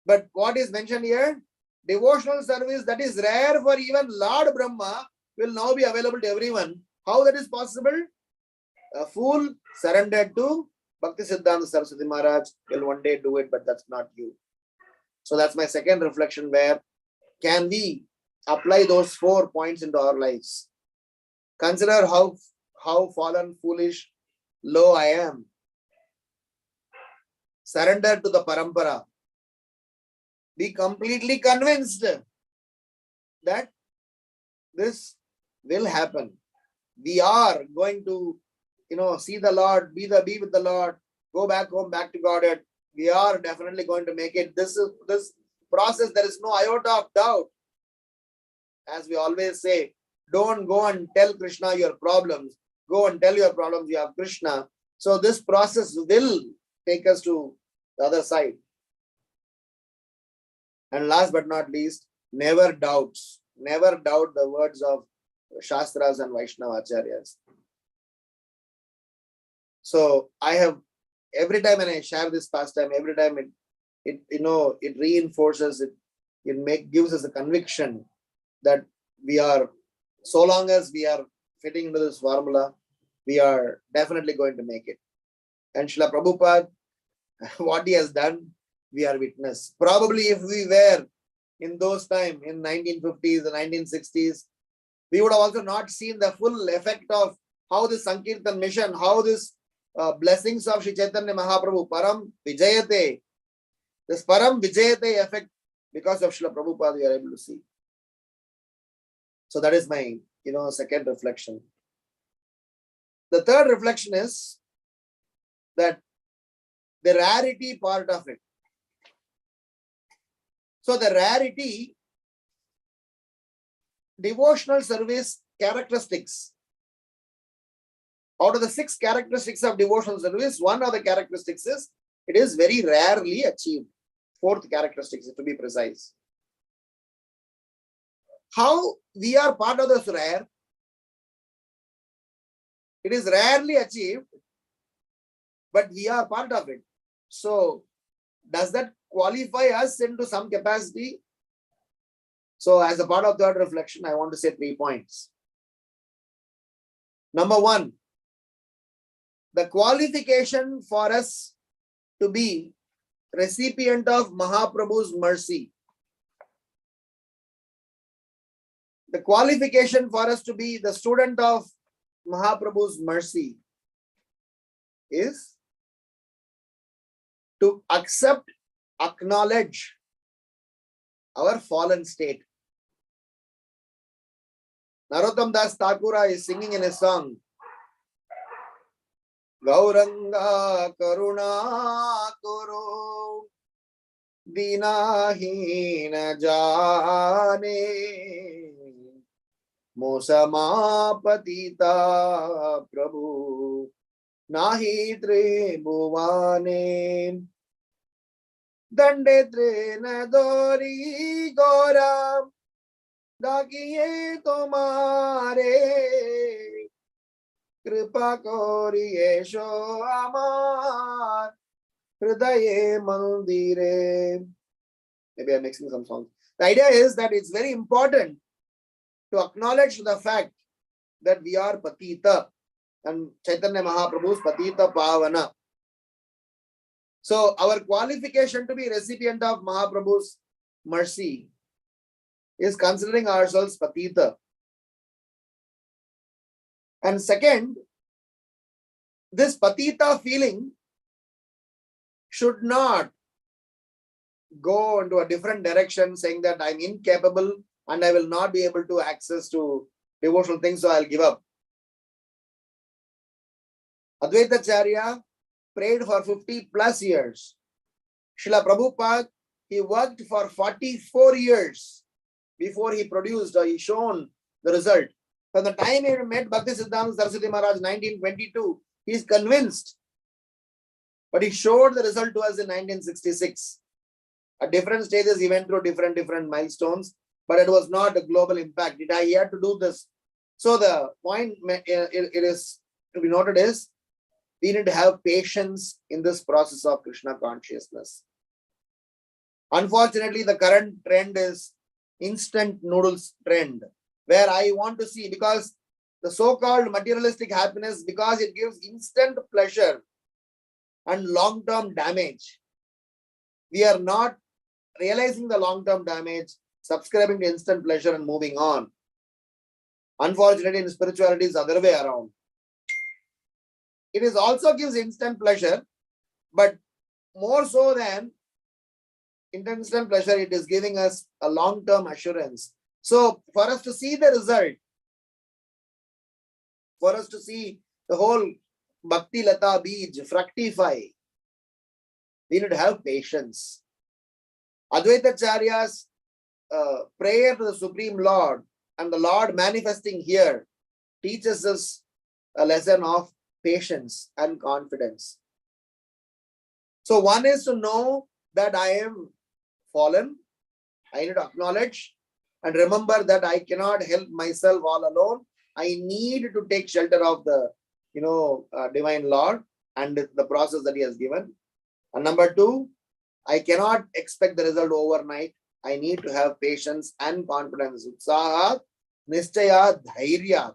But what is mentioned here? Devotional service that is rare for even Lord Brahma will now be available to everyone. How that is possible? A fool surrendered to Bhakti Siddhanta Saraswati Maharaj will one day do it, but that's not you. So that's my second reflection, where can we apply those 4 points into our lives? Consider how fallen, foolish, low I am. Surrender to the parampara. Be completely convinced that this will happen. We are going to, see the Lord, be with the Lord, go back home, back to Godhead. We are definitely going to make it. This process, there is no iota of doubt. As we always say, don't go and tell Krishna your problems. Go and tell your problems you have Krishna. So this process will take us to the other side. And last but not least, never doubt the words of Shastras and Vaishnava Acharyas. So I have, every time when I share this pastime, every time it reinforces it, gives us a conviction that we are, so long as we are fitting into this formula, we are definitely going to make it. And Srila Prabhupada, what he has done, we are witness. Probably if we were in those times, in 1950s and 1960s, we would have also not seen the full effect of how this Sankirtan mission, how this blessings of Sri Chaitanya Mahaprabhu, Param Vijayate, this Param Vijayate effect, because of Srila Prabhupada, we are able to see. So that is my, second reflection. The third reflection is that the rarity part of it. So the rarity, devotional service characteristics. Out of the 6 characteristics of devotional service, one of the characteristics is it is very rarely achieved. 4th characteristic, to be precise. How we are part of this rare? It is rarely achieved, but we are part of it. So does that qualify us into some capacity? So as a part of that reflection, I want to say 3 points. Number 1, the qualification for us to be recipient of Mahaprabhu's mercy. The qualification for us to be the student of Mahaprabhu's mercy is to accept, acknowledge our fallen state. Narottam Das Thakura is singing in a song, Gauranga Karuna Kuru Dinahina Jane मोसमापतिता प्रभु नाहि त्रिभुवने दंडे train दोरी गोरा डाकिए तुम्हारे कृपा कोरिए show आमार हृदय मंदिरे. Maybe I'm mixing some songs. The idea is that it's very important to acknowledge the fact that we are Patita and Chaitanya Mahaprabhu's Patita Pavana. So our qualification to be recipient of Mahaprabhu's mercy is considering ourselves Patita. And second, this Patita feeling should not go into a different direction saying that I'm incapable and I will not be able to access to devotional things, so I'll give up. Advaita Charya prayed for 50 plus years. Srila Prabhupada, he worked for 44 years before he produced or he shown the result. From the time he met Bhakti Siddhanta Saraswati Maharaj 1922, he is convinced. But he showed the result to us in 1966. At different stages, he went through different milestones, but it was not a global impact. He had to do this. So the point it is to be noted is, we need to have patience in this process of Krishna consciousness. Unfortunately, the current trend is instant noodles trend, where I want to see, because the so-called materialistic happiness, because it gives instant pleasure and long-term damage. We are not realizing the long-term damage, subscribing to instant pleasure and moving on. Unfortunately, in spirituality, it's the other way around. It is also gives instant pleasure, but more so than instant pleasure, it is giving us a long-term assurance. So for us to see the result, for us to see the whole Bhakti Lata Bij fructify, we need to have patience. Advaita Charya's prayer to the Supreme Lord and the Lord manifesting here teaches us a lesson of patience and confidence. So one is to know that I am fallen. I need to acknowledge and remember that I cannot help myself all alone. I need to take shelter of the divine Lord and the process that he has given. And number two, I cannot expect the result overnight. I need to have patience and confidence. Utsaha, Nishchaya, Dhairya.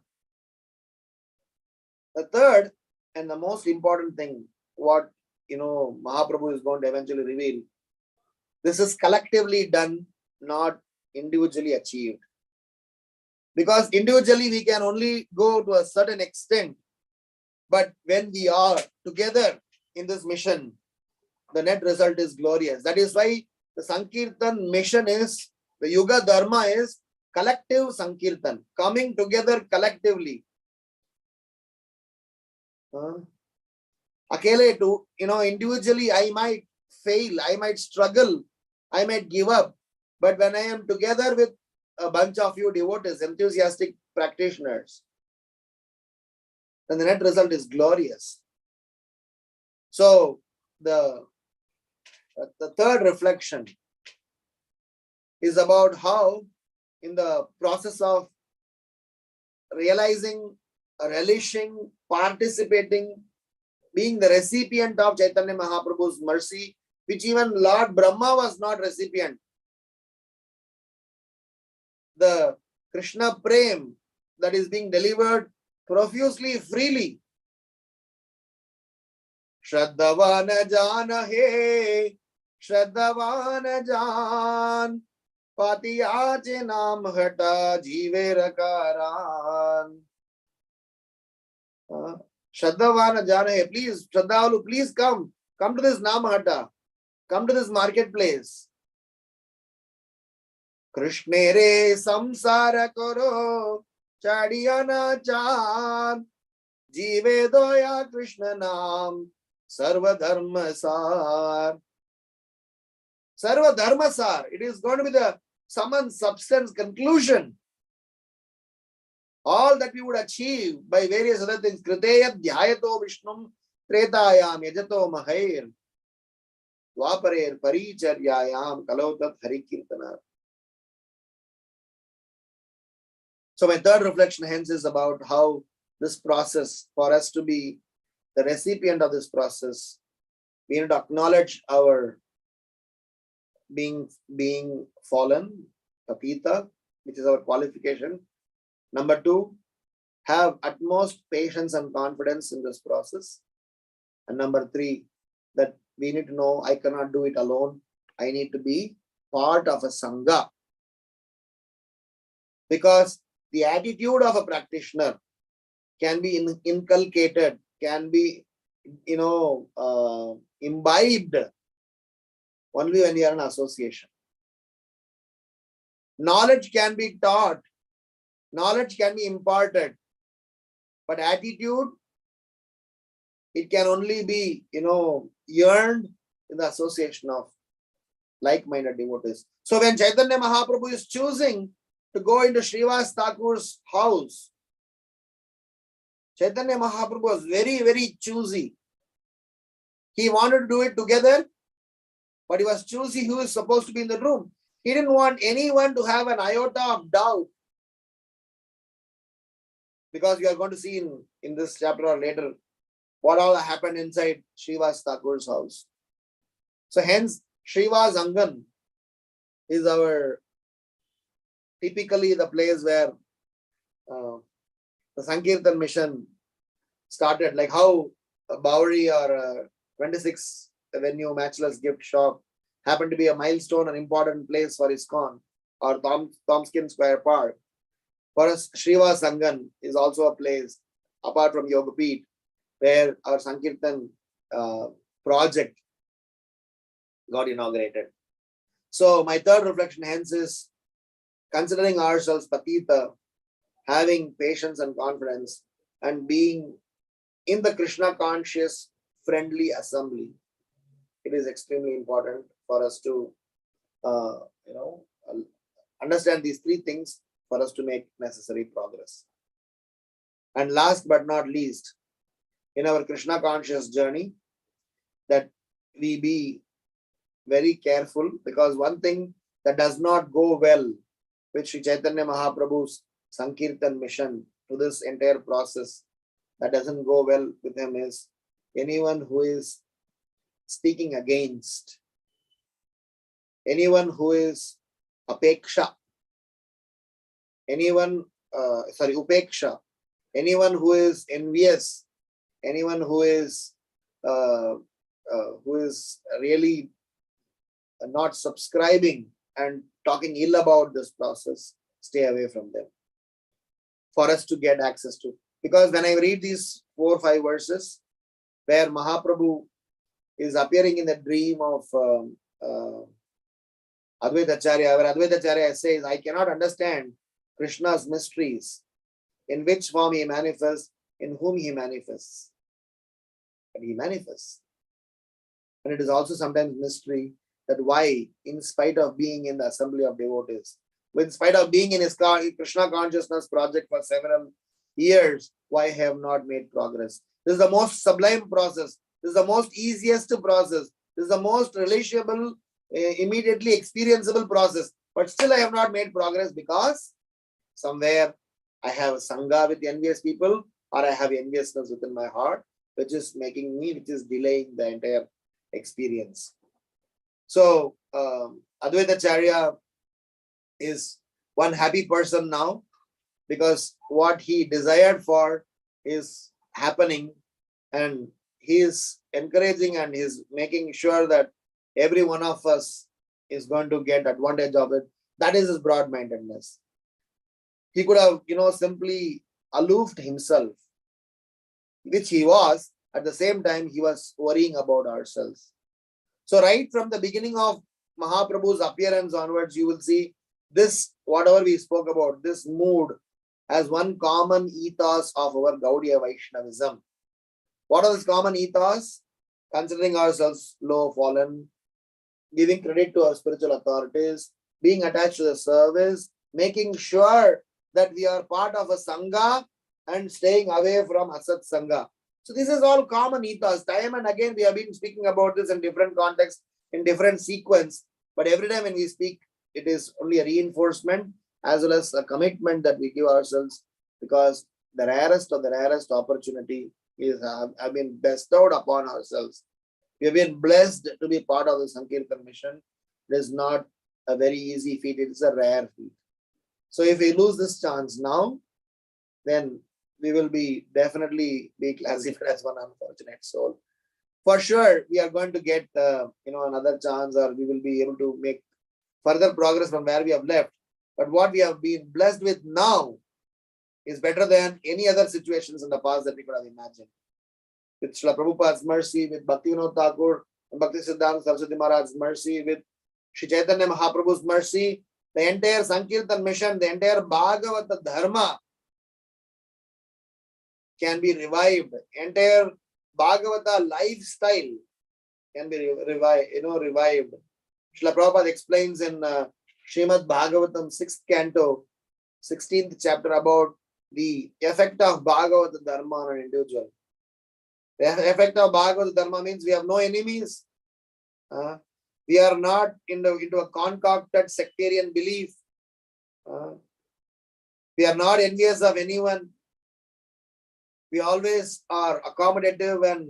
The third and the most important thing, what Mahaprabhu is going to eventually reveal, this is collectively done, not individually achieved. Because individually we can only go to a certain extent, but when we are together in this mission, the net result is glorious. That is why the Sankirtan mission is, the Yuga Dharma is collective Sankirtan, coming together collectively. Akele to, individually I might fail, I might struggle, I might give up. But when I am together with a bunch of you devotees, enthusiastic practitioners, then the net result is glorious. So the third reflection is about how in the process of realizing, relishing, participating, being the recipient of Chaitanya Mahaprabhu's mercy, which even Lord Brahma was not recipient. The Krishna Prem that is being delivered profusely, freely. Shraddhavana jana he, Shraddhavana jan, Patiyache naam hata jive rakaran. Shraddhavana jana he, please, Shraddhavalu, please come to this Namahata, come to this marketplace. Krishna re samsara karo, chadiyana chan, jive doya Krishna naam, sarva dharma sar. Sarva dharma sar, it is going to be the sum and substance conclusion all that we would achieve by various other things. Kriteya dhyayato Vishnum Tretayam Yajato Mahair Dwaparer Paricharyayam Kalautat Harikirtana. So my third reflection hence is about how this process, for us to be the recipient of this process, we need to acknowledge our being fallen, Patita, which is our qualification. Number two, have utmost patience and confidence in this process. And number three, that we need to know I cannot do it alone. I need to be part of a Sangha. Because the attitude of a practitioner can be inculcated, can be, imbibed only when you are in association. Knowledge can be taught, knowledge can be imparted, but attitude, it can only be, yearned in the association of like-minded devotees. So when Chaitanya Mahaprabhu is choosing to go into Srivas Thakur's house, Chaitanya Mahaprabhu was very, very choosy. He wanted to do it together, but he was choosy who is supposed to be in the room. He didn't want anyone to have an iota of doubt. Because we are going to see in this chapter or later what all happened inside Srivas Thakur's house. So hence, Srivas Angan is typically the place where the Sankirtan mission started, like how Bowery or 26th Avenue Matchless Gift Shop happened to be a milestone, an important place for ISKCON, or Tompkins Square Park. For us, Srivas Angan is also a place, apart from Yogapeeth, where our Sankirtan project got inaugurated. So my third reflection hence is considering ourselves Patita, having patience and confidence, and being in the Krishna conscious friendly assembly. It is extremely important for us to understand these three things for us to make necessary progress. And last but not least, in our Krishna conscious journey, that we be very careful, because one thing that does not go well with Sri Chaitanya Mahaprabhu's Sankirtan mission to this entire process, that doesn't go well with him, is anyone who is speaking against, anyone who is apeksha, upeksha, anyone who is envious, anyone who is really not subscribing and talking ill about this process, stay away from them for us to get access to. Because when I read these 4 or 5 verses where Mahaprabhu is appearing in the dream of Advaita Acharya, where Advaita Acharya says, I cannot understand Krishna's mysteries, in which form he manifests, in whom he manifests. But he manifests. And it is also sometimes mystery that why, in spite of being in the assembly of devotees, in spite of being in his Krishna consciousness project for several years, why I have not made progress. This is the most sublime process. This is the most easiest process. This is the most relishable, immediately experienceable process. But still I have not made progress because somewhere I have Sangha with envious people, or I have enviousness within my heart, which is delaying the entire experience. So Advaita Acharya is one happy person now, because what he desired for is happening, and he is encouraging and he is making sure that every one of us is going to get advantage of it. That is his broad-mindedness. He could have, simply aloofed himself, which he was. At the same time, he was worrying about ourselves. So right from the beginning of Mahaprabhu's appearance onwards, you will see this, whatever we spoke about, this mood as one common ethos of our Gaudiya Vaishnavism. What are this common ethos? Considering ourselves low, fallen, giving credit to our spiritual authorities, being attached to the service, making sure that we are part of a Sangha and staying away from Asat Sangha. So this is all common ethos. Time and again we have been speaking about this in different contexts, in different sequence. But every time when we speak, it is only a reinforcement as well as a commitment that we give ourselves, because the rarest of the rarest opportunity is have been bestowed upon ourselves. We have been blessed to be part of the Sankirtan mission. It is not a very easy feat, it is a rare feat. So if we lose this chance now, then we will be definitely be classified as one unfortunate soul. For sure, we are going to get another chance, or we will be able to make further progress from where we have left. But what we have been blessed with now is better than any other situations in the past that we could have imagined. With Srila Prabhupada's mercy, with Bhaktivinoda Thakur and Bhakti Siddhanta Saraswati Maharaj's mercy, with Sri Chaitanya Mahaprabhu's mercy, the entire Sankirtan mission, the entire Bhagavata Dharma can be revived. Entire Bhagavata lifestyle can be revived. Srila Prabhupada explains in Srimad Bhagavatam 6th canto, 16th chapter about the effect of Bhagavata Dharma on an individual. The effect of Bhagavata Dharma means we have no enemies. We are not into a concocted sectarian belief. We are not envious of anyone. We always are accommodative and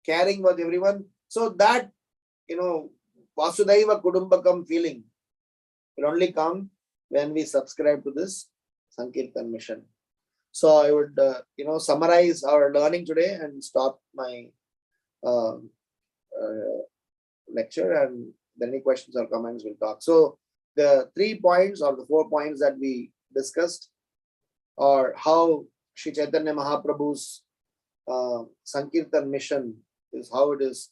caring with everyone. So that, Vasudhaiva Kudumbakam feeling will only come when we subscribe to this Sankirtan mission. So I would, summarize our learning today and stop my lecture, and then any questions or comments we'll talk. So the 3 points or the 4 points that we discussed are how Sri Chaitanya Mahaprabhu's Sankirtan mission is, how it is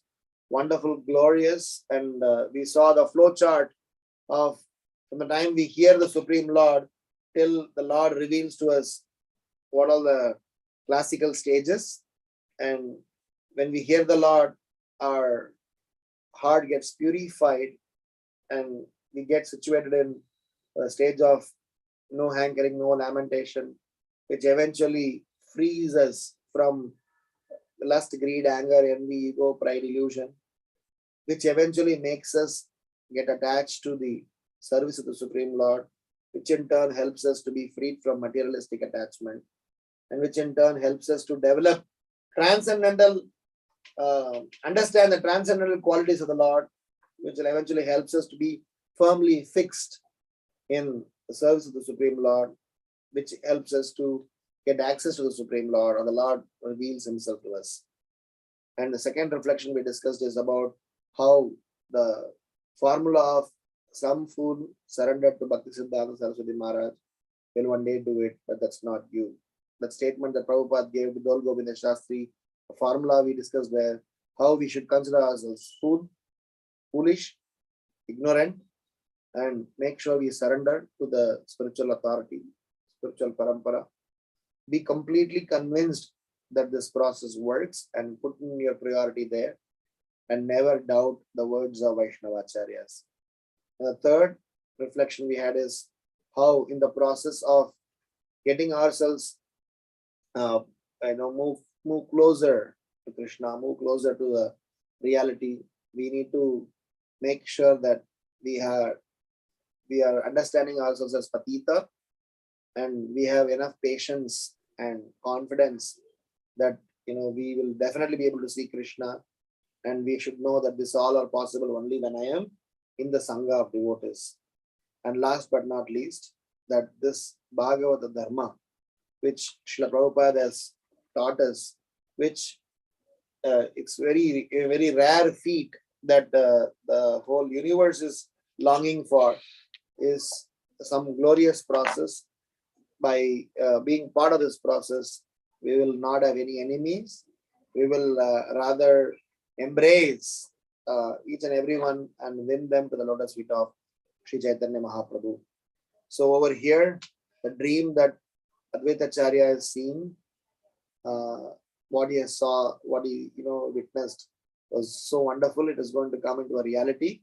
wonderful, glorious, and we saw the flow chart of from the time we hear the Supreme Lord till the Lord reveals to us what are the classical stages. And when we hear the Lord, our heart gets purified and we get situated in a stage of no hankering, no lamentation, which eventually frees us from lust, greed, anger, envy, ego, pride, illusion, which eventually makes us get attached to the service of the Supreme Lord, which in turn helps us to be freed from materialistic attachment, and which in turn helps us to develop transcendental, understand the transcendental qualities of the Lord, which will eventually helps us to be firmly fixed in the service of the Supreme Lord, which helps us to get access to the Supreme Lord, or the Lord reveals himself to us. And the second reflection we discussed is about how the formula of some fool surrendered to Bhakti Siddhanta Saraswati Maharaj will one day do it, but that's not you. That statement that Prabhupada gave to Dol Govinda Shastri, the formula we discussed there, how we should consider ourselves foolish, ignorant, and make sure we surrender to the spiritual authority, spiritual parampara. Be completely convinced that this process works and put in your priority there, and never doubt the words of Vaishnavacharyas. And the third reflection we had is how in the process of getting ourselves move closer to Krishna, move closer to the reality, we need to make sure that we are understanding ourselves as patita, and we have enough patience and confidence that we will definitely be able to see Krishna, and we should know that this all are possible only when I am in the Sangha of devotees. And last but not least, that this Bhagavata Dharma, which Srila Prabhupada has taught us, which it's a very rare feat that the whole universe is longing for, is some glorious process. By being part of this process, we will not have any enemies. We will rather embrace each and everyone and win them to the lotus feet of Sri Chaitanya Mahaprabhu. So over here, the dream that Advaita Acharya has seen, what he saw, what he witnessed was so wonderful. It is going to come into a reality,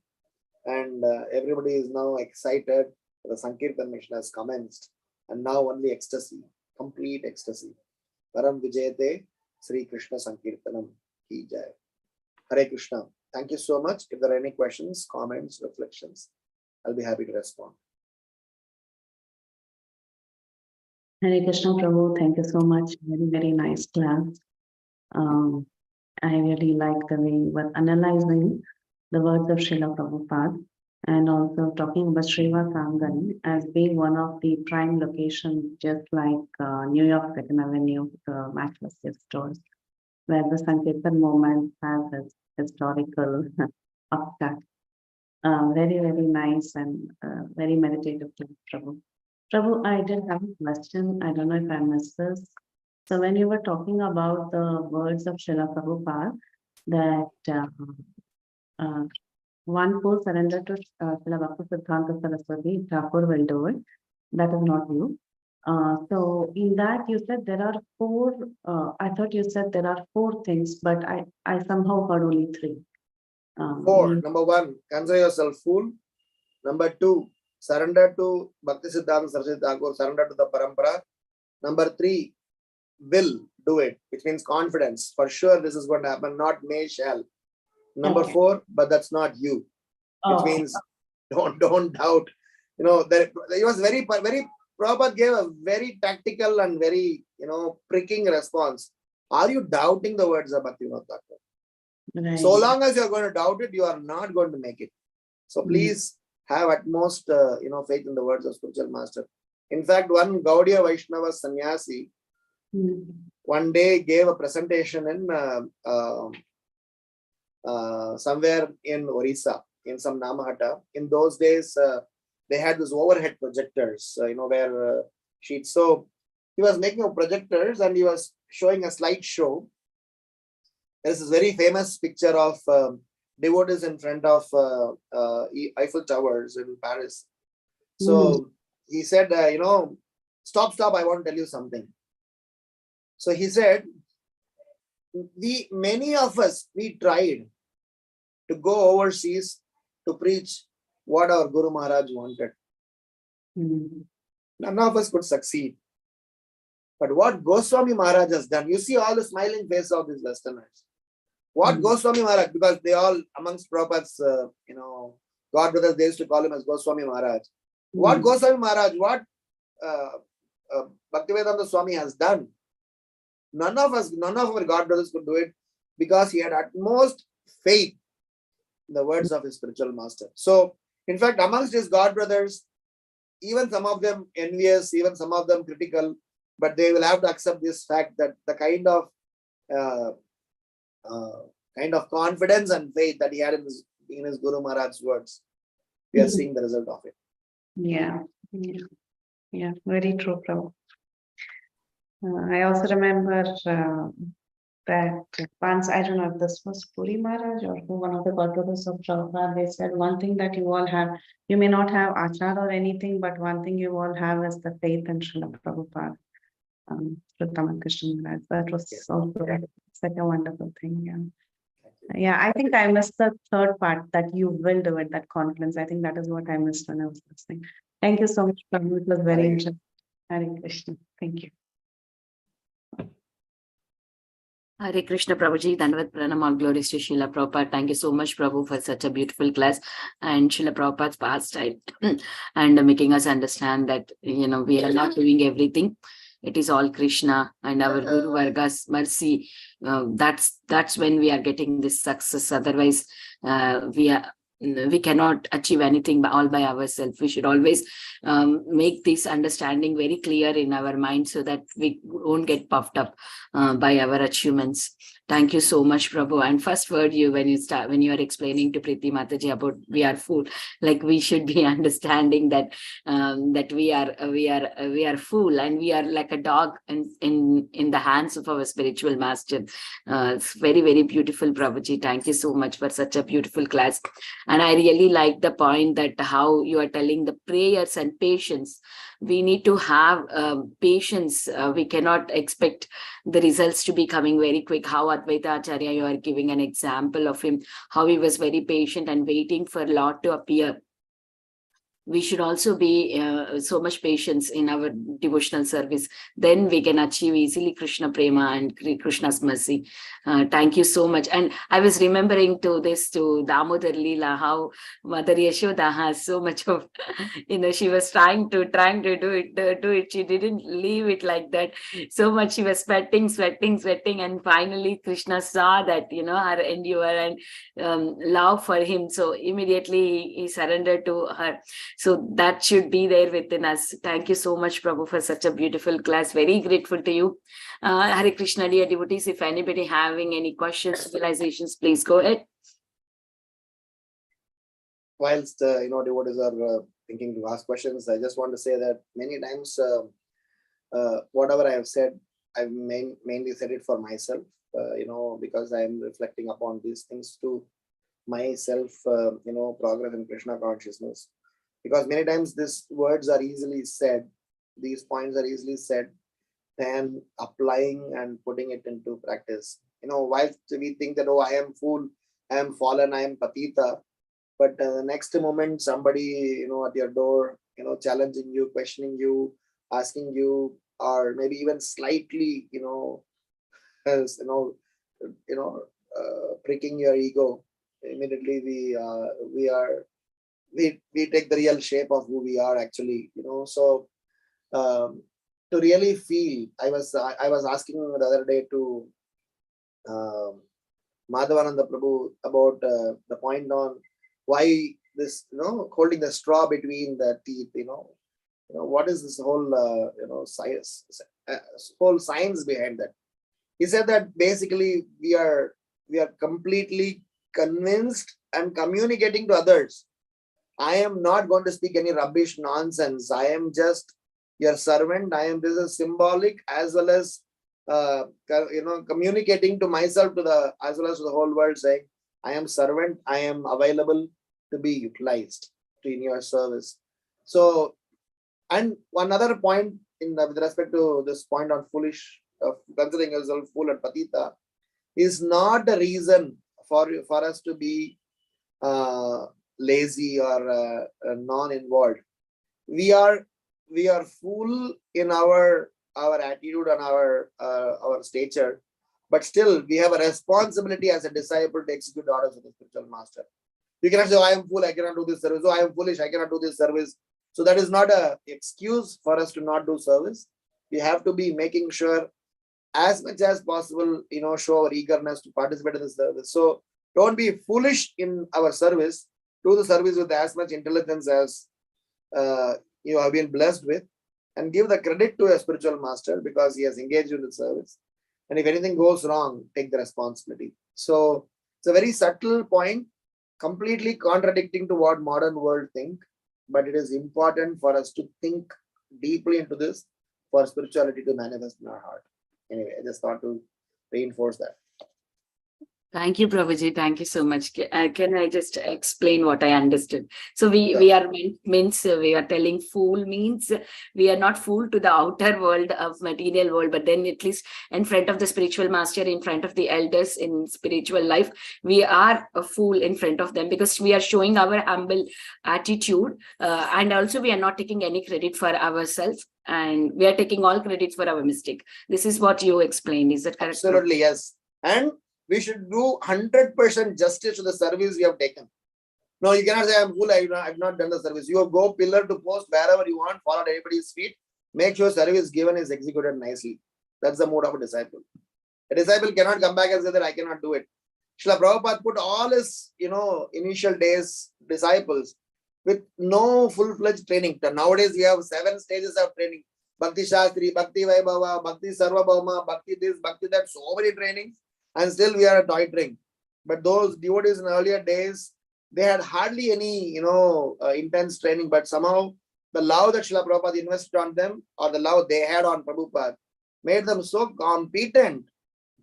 and everybody is now excited. The Sankirtan mission has commenced. and now only ecstasy, complete ecstasy. Param Vijayate Sri Krishna Sankirtanam Ki Jai. Hare Krishna. Thank you so much. If there are any questions, comments, reflections, I'll be happy to respond. Hare Krishna Prabhu, thank you so much. Very, very nice class. I really like the way you were analyzing the words of Srila Prabhupada and also talking about Srivasangan as being one of the prime locations, just like New York Second Avenue, the matchless gift stores, where the Sankirtan movement has its historical upstart. Very, very nice and very meditative class, Prabhu. Prabhu, I did have a question. I don't know if I missed this. So when you were talking about the words of Srila Prabhupada, that one full surrender to Srila Bhakti Siddhanta Saraswati, Thakur will do it. That is not you. So in that you said there are four, I thought you said there are four things, but I somehow heard only three. Four. Number one, consider yourself full. Number two, surrender to Bhakti Siddhanta Saraswati Thakur, surrender to the Parampara. Number three, will do it, which means confidence. For sure, this is going to happen, not may, shall. Number four, but that's not you, which means don't doubt. You know, there it was very Prabhupada gave a very tactical and very, pricking response. Are you doubting the words of Bhaktivinoda Thakur? Right. So long as you are going to doubt it, you are not going to make it. So please have utmost, faith in the words of spiritual master. In fact, one Gaudiya Vaishnava sannyasi one day gave a presentation in somewhere in Orissa, in some Namahata. In those days, they had these overhead projectors, where sheets. So he was making projectors and he was showing a slideshow. There is this very famous picture of devotees in front of Eiffel Towers in Paris. So he said, stop, I want to tell you something. So he said, many of us, we tried to go overseas to preach what our Guru Maharaj wanted. None of us could succeed. But what Goswami Maharaj has done, you see all the smiling face of these Westerners. What Goswami Maharaj, because they all amongst Prabhupada's, God brothers, they used to call him as Goswami Maharaj. What Goswami Maharaj, what Bhaktivedanta Swami has done, none of our God brothers could do it because he had utmost faith in the words of his spiritual master. So, in fact, amongst his God brothers, even some of them envious, even some of them critical, but they will have to accept this fact that the kind of confidence and faith that he had in his Guru Maharaj's words, we are seeing the result of it. Yeah, very true, Prabhu. I also remember that once, I don't know if this was Puri Maharaj or one of the God brothers of Prabhupada, they said one thing that you all have, you may not have achar or anything, but one thing you all have is the faith in Srila Prabhupada. That was also such a wonderful thing. Yeah, I think I missed the third part, that you will do it, that confidence. I think that is what I missed when I was listening. Thank you so much, Prabhu. It was very interesting. Hare Krishna. Thank you. Hare Krishna Prabhuji, Dandavat Pranam, all glories to Srila Prabhupada. Thank you so much, Prabhu, for such a beautiful class and Srila Prabhupada's pastime and making us understand that, we are not doing everything. It is all Krishna and our Guru Varga's mercy. That's when we are getting this success. Otherwise, we cannot achieve anything all by ourselves. We should always make this understanding very clear in our mind so that we won't get puffed up by our achievements. Thank you so much, Prabhu. And first word when you are explaining to Preeti Mataji about we are full, like we should be understanding that that we are full and we are like a dog in the hands of our spiritual master. It's very, very beautiful, Prabhuji. Thank you so much for such a beautiful class. And I really like the point that how you are telling the prayers and patience. We need to have patience. We cannot expect the results to be coming very quick. How Advaita Acharya, you are giving an example of him, how he was very patient and waiting for Lord to appear. we should also be so much patience in our devotional service. Then we can achieve easily Krishna Prema and Krishna's mercy. Thank you so much. And I was remembering to Damodar Leela, how Mother Yashoda has so much of, she was trying to do it. She didn't leave it like that. So much she was sweating. And finally Krishna saw that, her endeavor and love for him. So immediately he surrendered to her. So that should be there within us. Thank you so much, Prabhu, for such a beautiful class. Very grateful to you. Hare Krishna, dear devotees. If anybody having any questions, realizations, please go ahead. Whilst devotees are thinking to ask questions, I just want to say that many times whatever I have said, I've mainly said it for myself, because I am reflecting upon these things to myself, progress in Krishna consciousness. Because many times these words are easily said, these points are easily said, than applying and putting it into practice. Whilst we think that, oh, I am fool, I am fallen, I am patita, but the next moment somebody, at your door, challenging you, questioning you, asking you, or maybe even slightly, pricking your ego, immediately we take the real shape of who we are actually, so to really feel, I was asking the other day to Madhavananda Prabhu about the point on why this, holding the straw between the teeth, what is this whole, whole science behind that? He said that basically we are completely convinced and communicating to others. I am not going to speak any rubbish nonsense. I am just your servant. This is symbolic as well as communicating to myself as well as to the whole world, saying I am servant. I am available to be utilized in your service. So, and one other point with respect to this point on foolish, considering yourself fool and patita, is not a reason for us to be lazy or non-involved. We are fool in our attitude and our stature, but still we have a responsibility as a disciple to execute the orders of the spiritual master. You cannot say, oh, I am fool, I cannot do this service. Oh, I am foolish, I cannot do this service. So that is not an excuse for us to not do service. We have to be making sure as much as possible, show our eagerness to participate in the service. So don't be foolish in our service. Do the service with as much intelligence as you have been blessed with, and give the credit to a spiritual master because he has engaged in the service. And if anything goes wrong, take the responsibility. So it's a very subtle point, completely contradicting to what modern world think, but it is important for us to think deeply into this for spirituality to manifest in our heart. Anyway, I just thought to reinforce that. Thank you, Prabhuji. Thank you so much. Can I just explain what I understood? So we are telling fool means we are not fool to the outer world of material world, but then at least in front of the spiritual master, in front of the elders in spiritual life, we are a fool in front of them because we are showing our humble attitude, and also we are not taking any credit for ourselves, and we are taking all credits for our mistake. This is what you explained. Is that correct? Absolutely, yes. And we should do 100% justice to the service we have taken. No, you cannot say, I'm fool, I've not done the service. You go pillar to post wherever you want, follow everybody's feet, make sure service given is executed nicely. That's the mode of a disciple. A disciple cannot come back and say that I cannot do it. Srila Prabhupada put all his, initial days disciples with no full-fledged training. Nowadays, we have 7 stages of training. Bhakti Shastri, Bhakti Vaibhava, Bhakti Sarvabhauma, Bhakti this, Bhakti that, so many trainings. And still we are toitering. But those devotees in earlier days, they had hardly any, intense training. But somehow the love that Srila Prabhupada invested on them, or the love they had on Prabhupada, made them so competent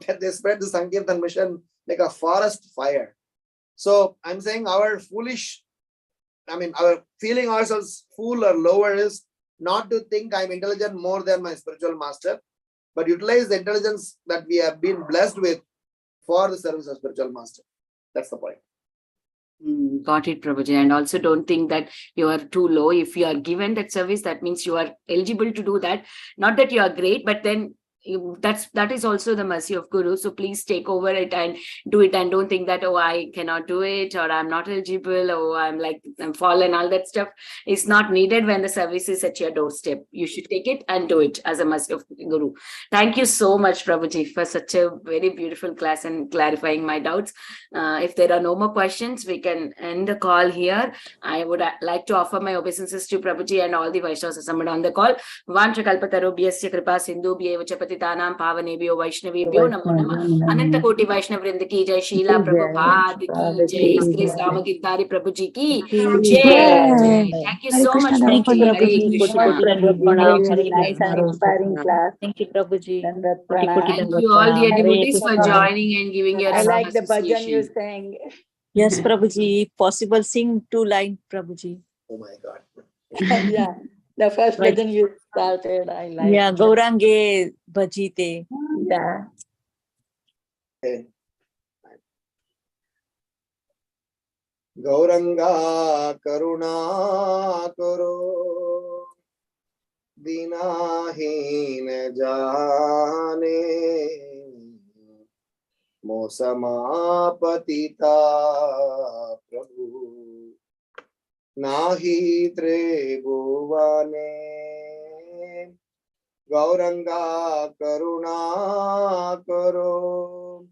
that they spread the Sankirtan mission like a forest fire. So I'm saying our feeling ourselves fool or lower is not to think I'm intelligent more than my spiritual master, but utilize the intelligence that we have been blessed with for the service of spiritual master. That's the point. Got it, Prabhuji. And also don't think that you are too low. If you are given that service, that means you are eligible to do that. Not that you are great, but then that is also the mercy of Guru. So please take over it and do it, and don't think that, oh, I cannot do it, or I'm not eligible, or I'm fallen. All that stuff is not needed when the service is at your doorstep. You should take it and do it as a mercy of Guru. Thank you so much, Prabhuji, for such a very beautiful class and clarifying my doubts. If there are no more questions, we can end the call here. I would like to offer my obeisances to Prabhuji and all the Vaishnavas assembled on the call. Vanchakalpatarubhyasya kripa sindhubhyev cha patitanam pavanebhyo vaishnavebhyo namo namah. Ananta koti Vaishnav vrinda ki jai, Srila Prabhupada ki jai, His Grace Ramgiridhari Prabhuji ki jai. Thank you Hare so Krishna, much, Dharma Prabhuji. Padma Hare Prabhuji. Krishna. Very nice and inspiring class. Thank you, Prabhuji. Dandat Koti pranam. koti Thank dandat you all dear pranam. devotees for Krishna. joining and giving your I like the bhajan you association. sang. Yes, Prabhuji. If possible, sing 2 lines, Prabhuji. Oh my God. Yeah, the first Right. bhajan you started, I like. Yeah, Gaurange Bhajite. Yeah. Okay. Gauranga Karuna Karo Dinahin Jane Mosama Patita Prabhu Nahi Trebhuvane Gauranga Karuna Karo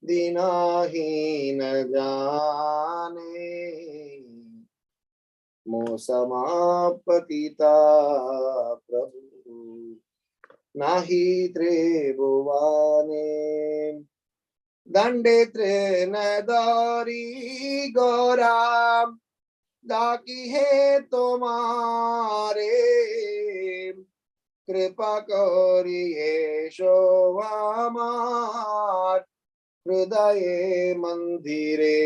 Dinahin Jane Mosama Patita Prabhu Nahi Trebhuvane Dande Trenadari Goram Daki He Tomare Kripa Koriye Shovamar Hridaye Mandire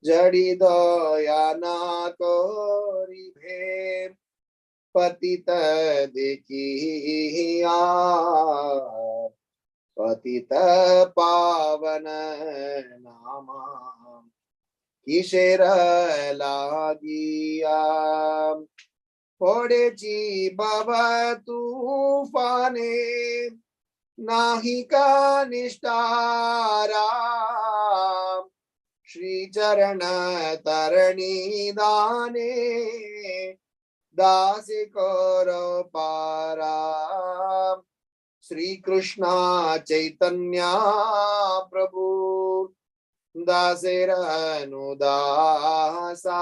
Jadi Daya Na Kori Bhe Patita Dekhiya Patita Pavana Nama Kishera Lagiya Podechi Baba Tufane Nahika Nishtara Shri Charana Tarani Dane Dasi Koro Para Sri Krishna Chaitanya Prabhu Dasera Nudasa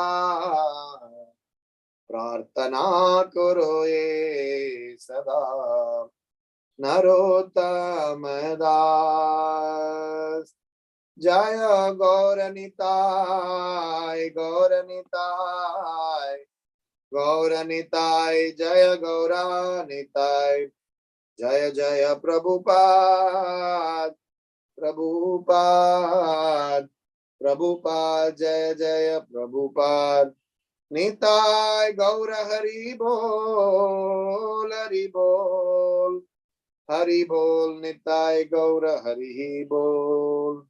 Prarthana Karo Ye Sada Narotamadas Jaya Gauranitai Gauranitai Gauranitai Jaya Gauranitai Jaya Jaya Prabhupada Prabhupada Prabhupada Jaya Jaya Prabhupada Nitai Gaura Hari Bol Hari Bol Hari Bol Nitai Gaura Hari Bol.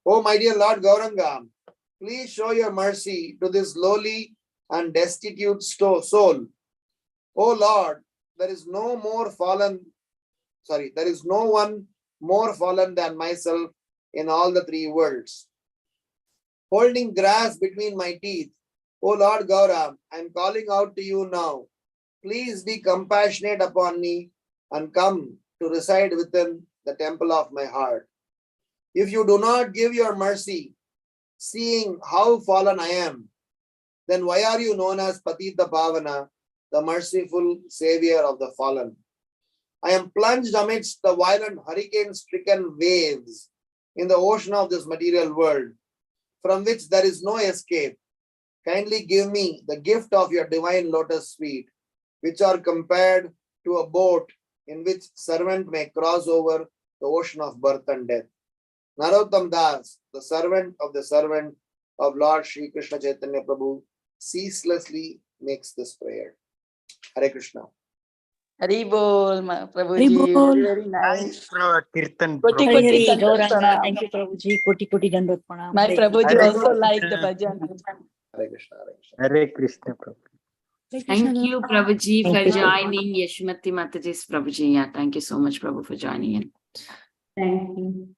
Oh my dear Lord Gauranga, please show your mercy to this lowly and destitute soul. Oh Lord, there is no one more fallen than myself in all the 3 worlds. Holding grass between my teeth, O Lord Gaura, I am calling out to you now. Please be compassionate upon me and come to reside within the temple of my heart. If you do not give your mercy, seeing how fallen I am, then why are you known as Patita Pavana, the merciful savior of the fallen? I am plunged amidst the violent hurricane-stricken waves in the ocean of this material world, from which there is no escape. Kindly give me the gift of your divine lotus feet, which are compared to a boat in which servant may cross over the ocean of birth and death. Narottam Das, the servant of Lord Shri Krishna Chaitanya Prabhu, ceaselessly makes this prayer. Hare Krishna. Hari bol, Hari Prabhuji. bol. Very nice. Kirtan. Koti Hari koti Hari dandat Gauranga. pranam. Thank you, Prabhuji. Koti Dandot Pranam. My Hare Prabhuji Hare also Krishna. liked the bhajan. Hare Krishna, Hare Krishna. Hare Krishna, Prabhu. Thank you, Prabhuji, Thank for you. joining. Yashmati Mataji's Prabhuji. Yeah, thank you so much, Prabhu, for joining in. Thank you.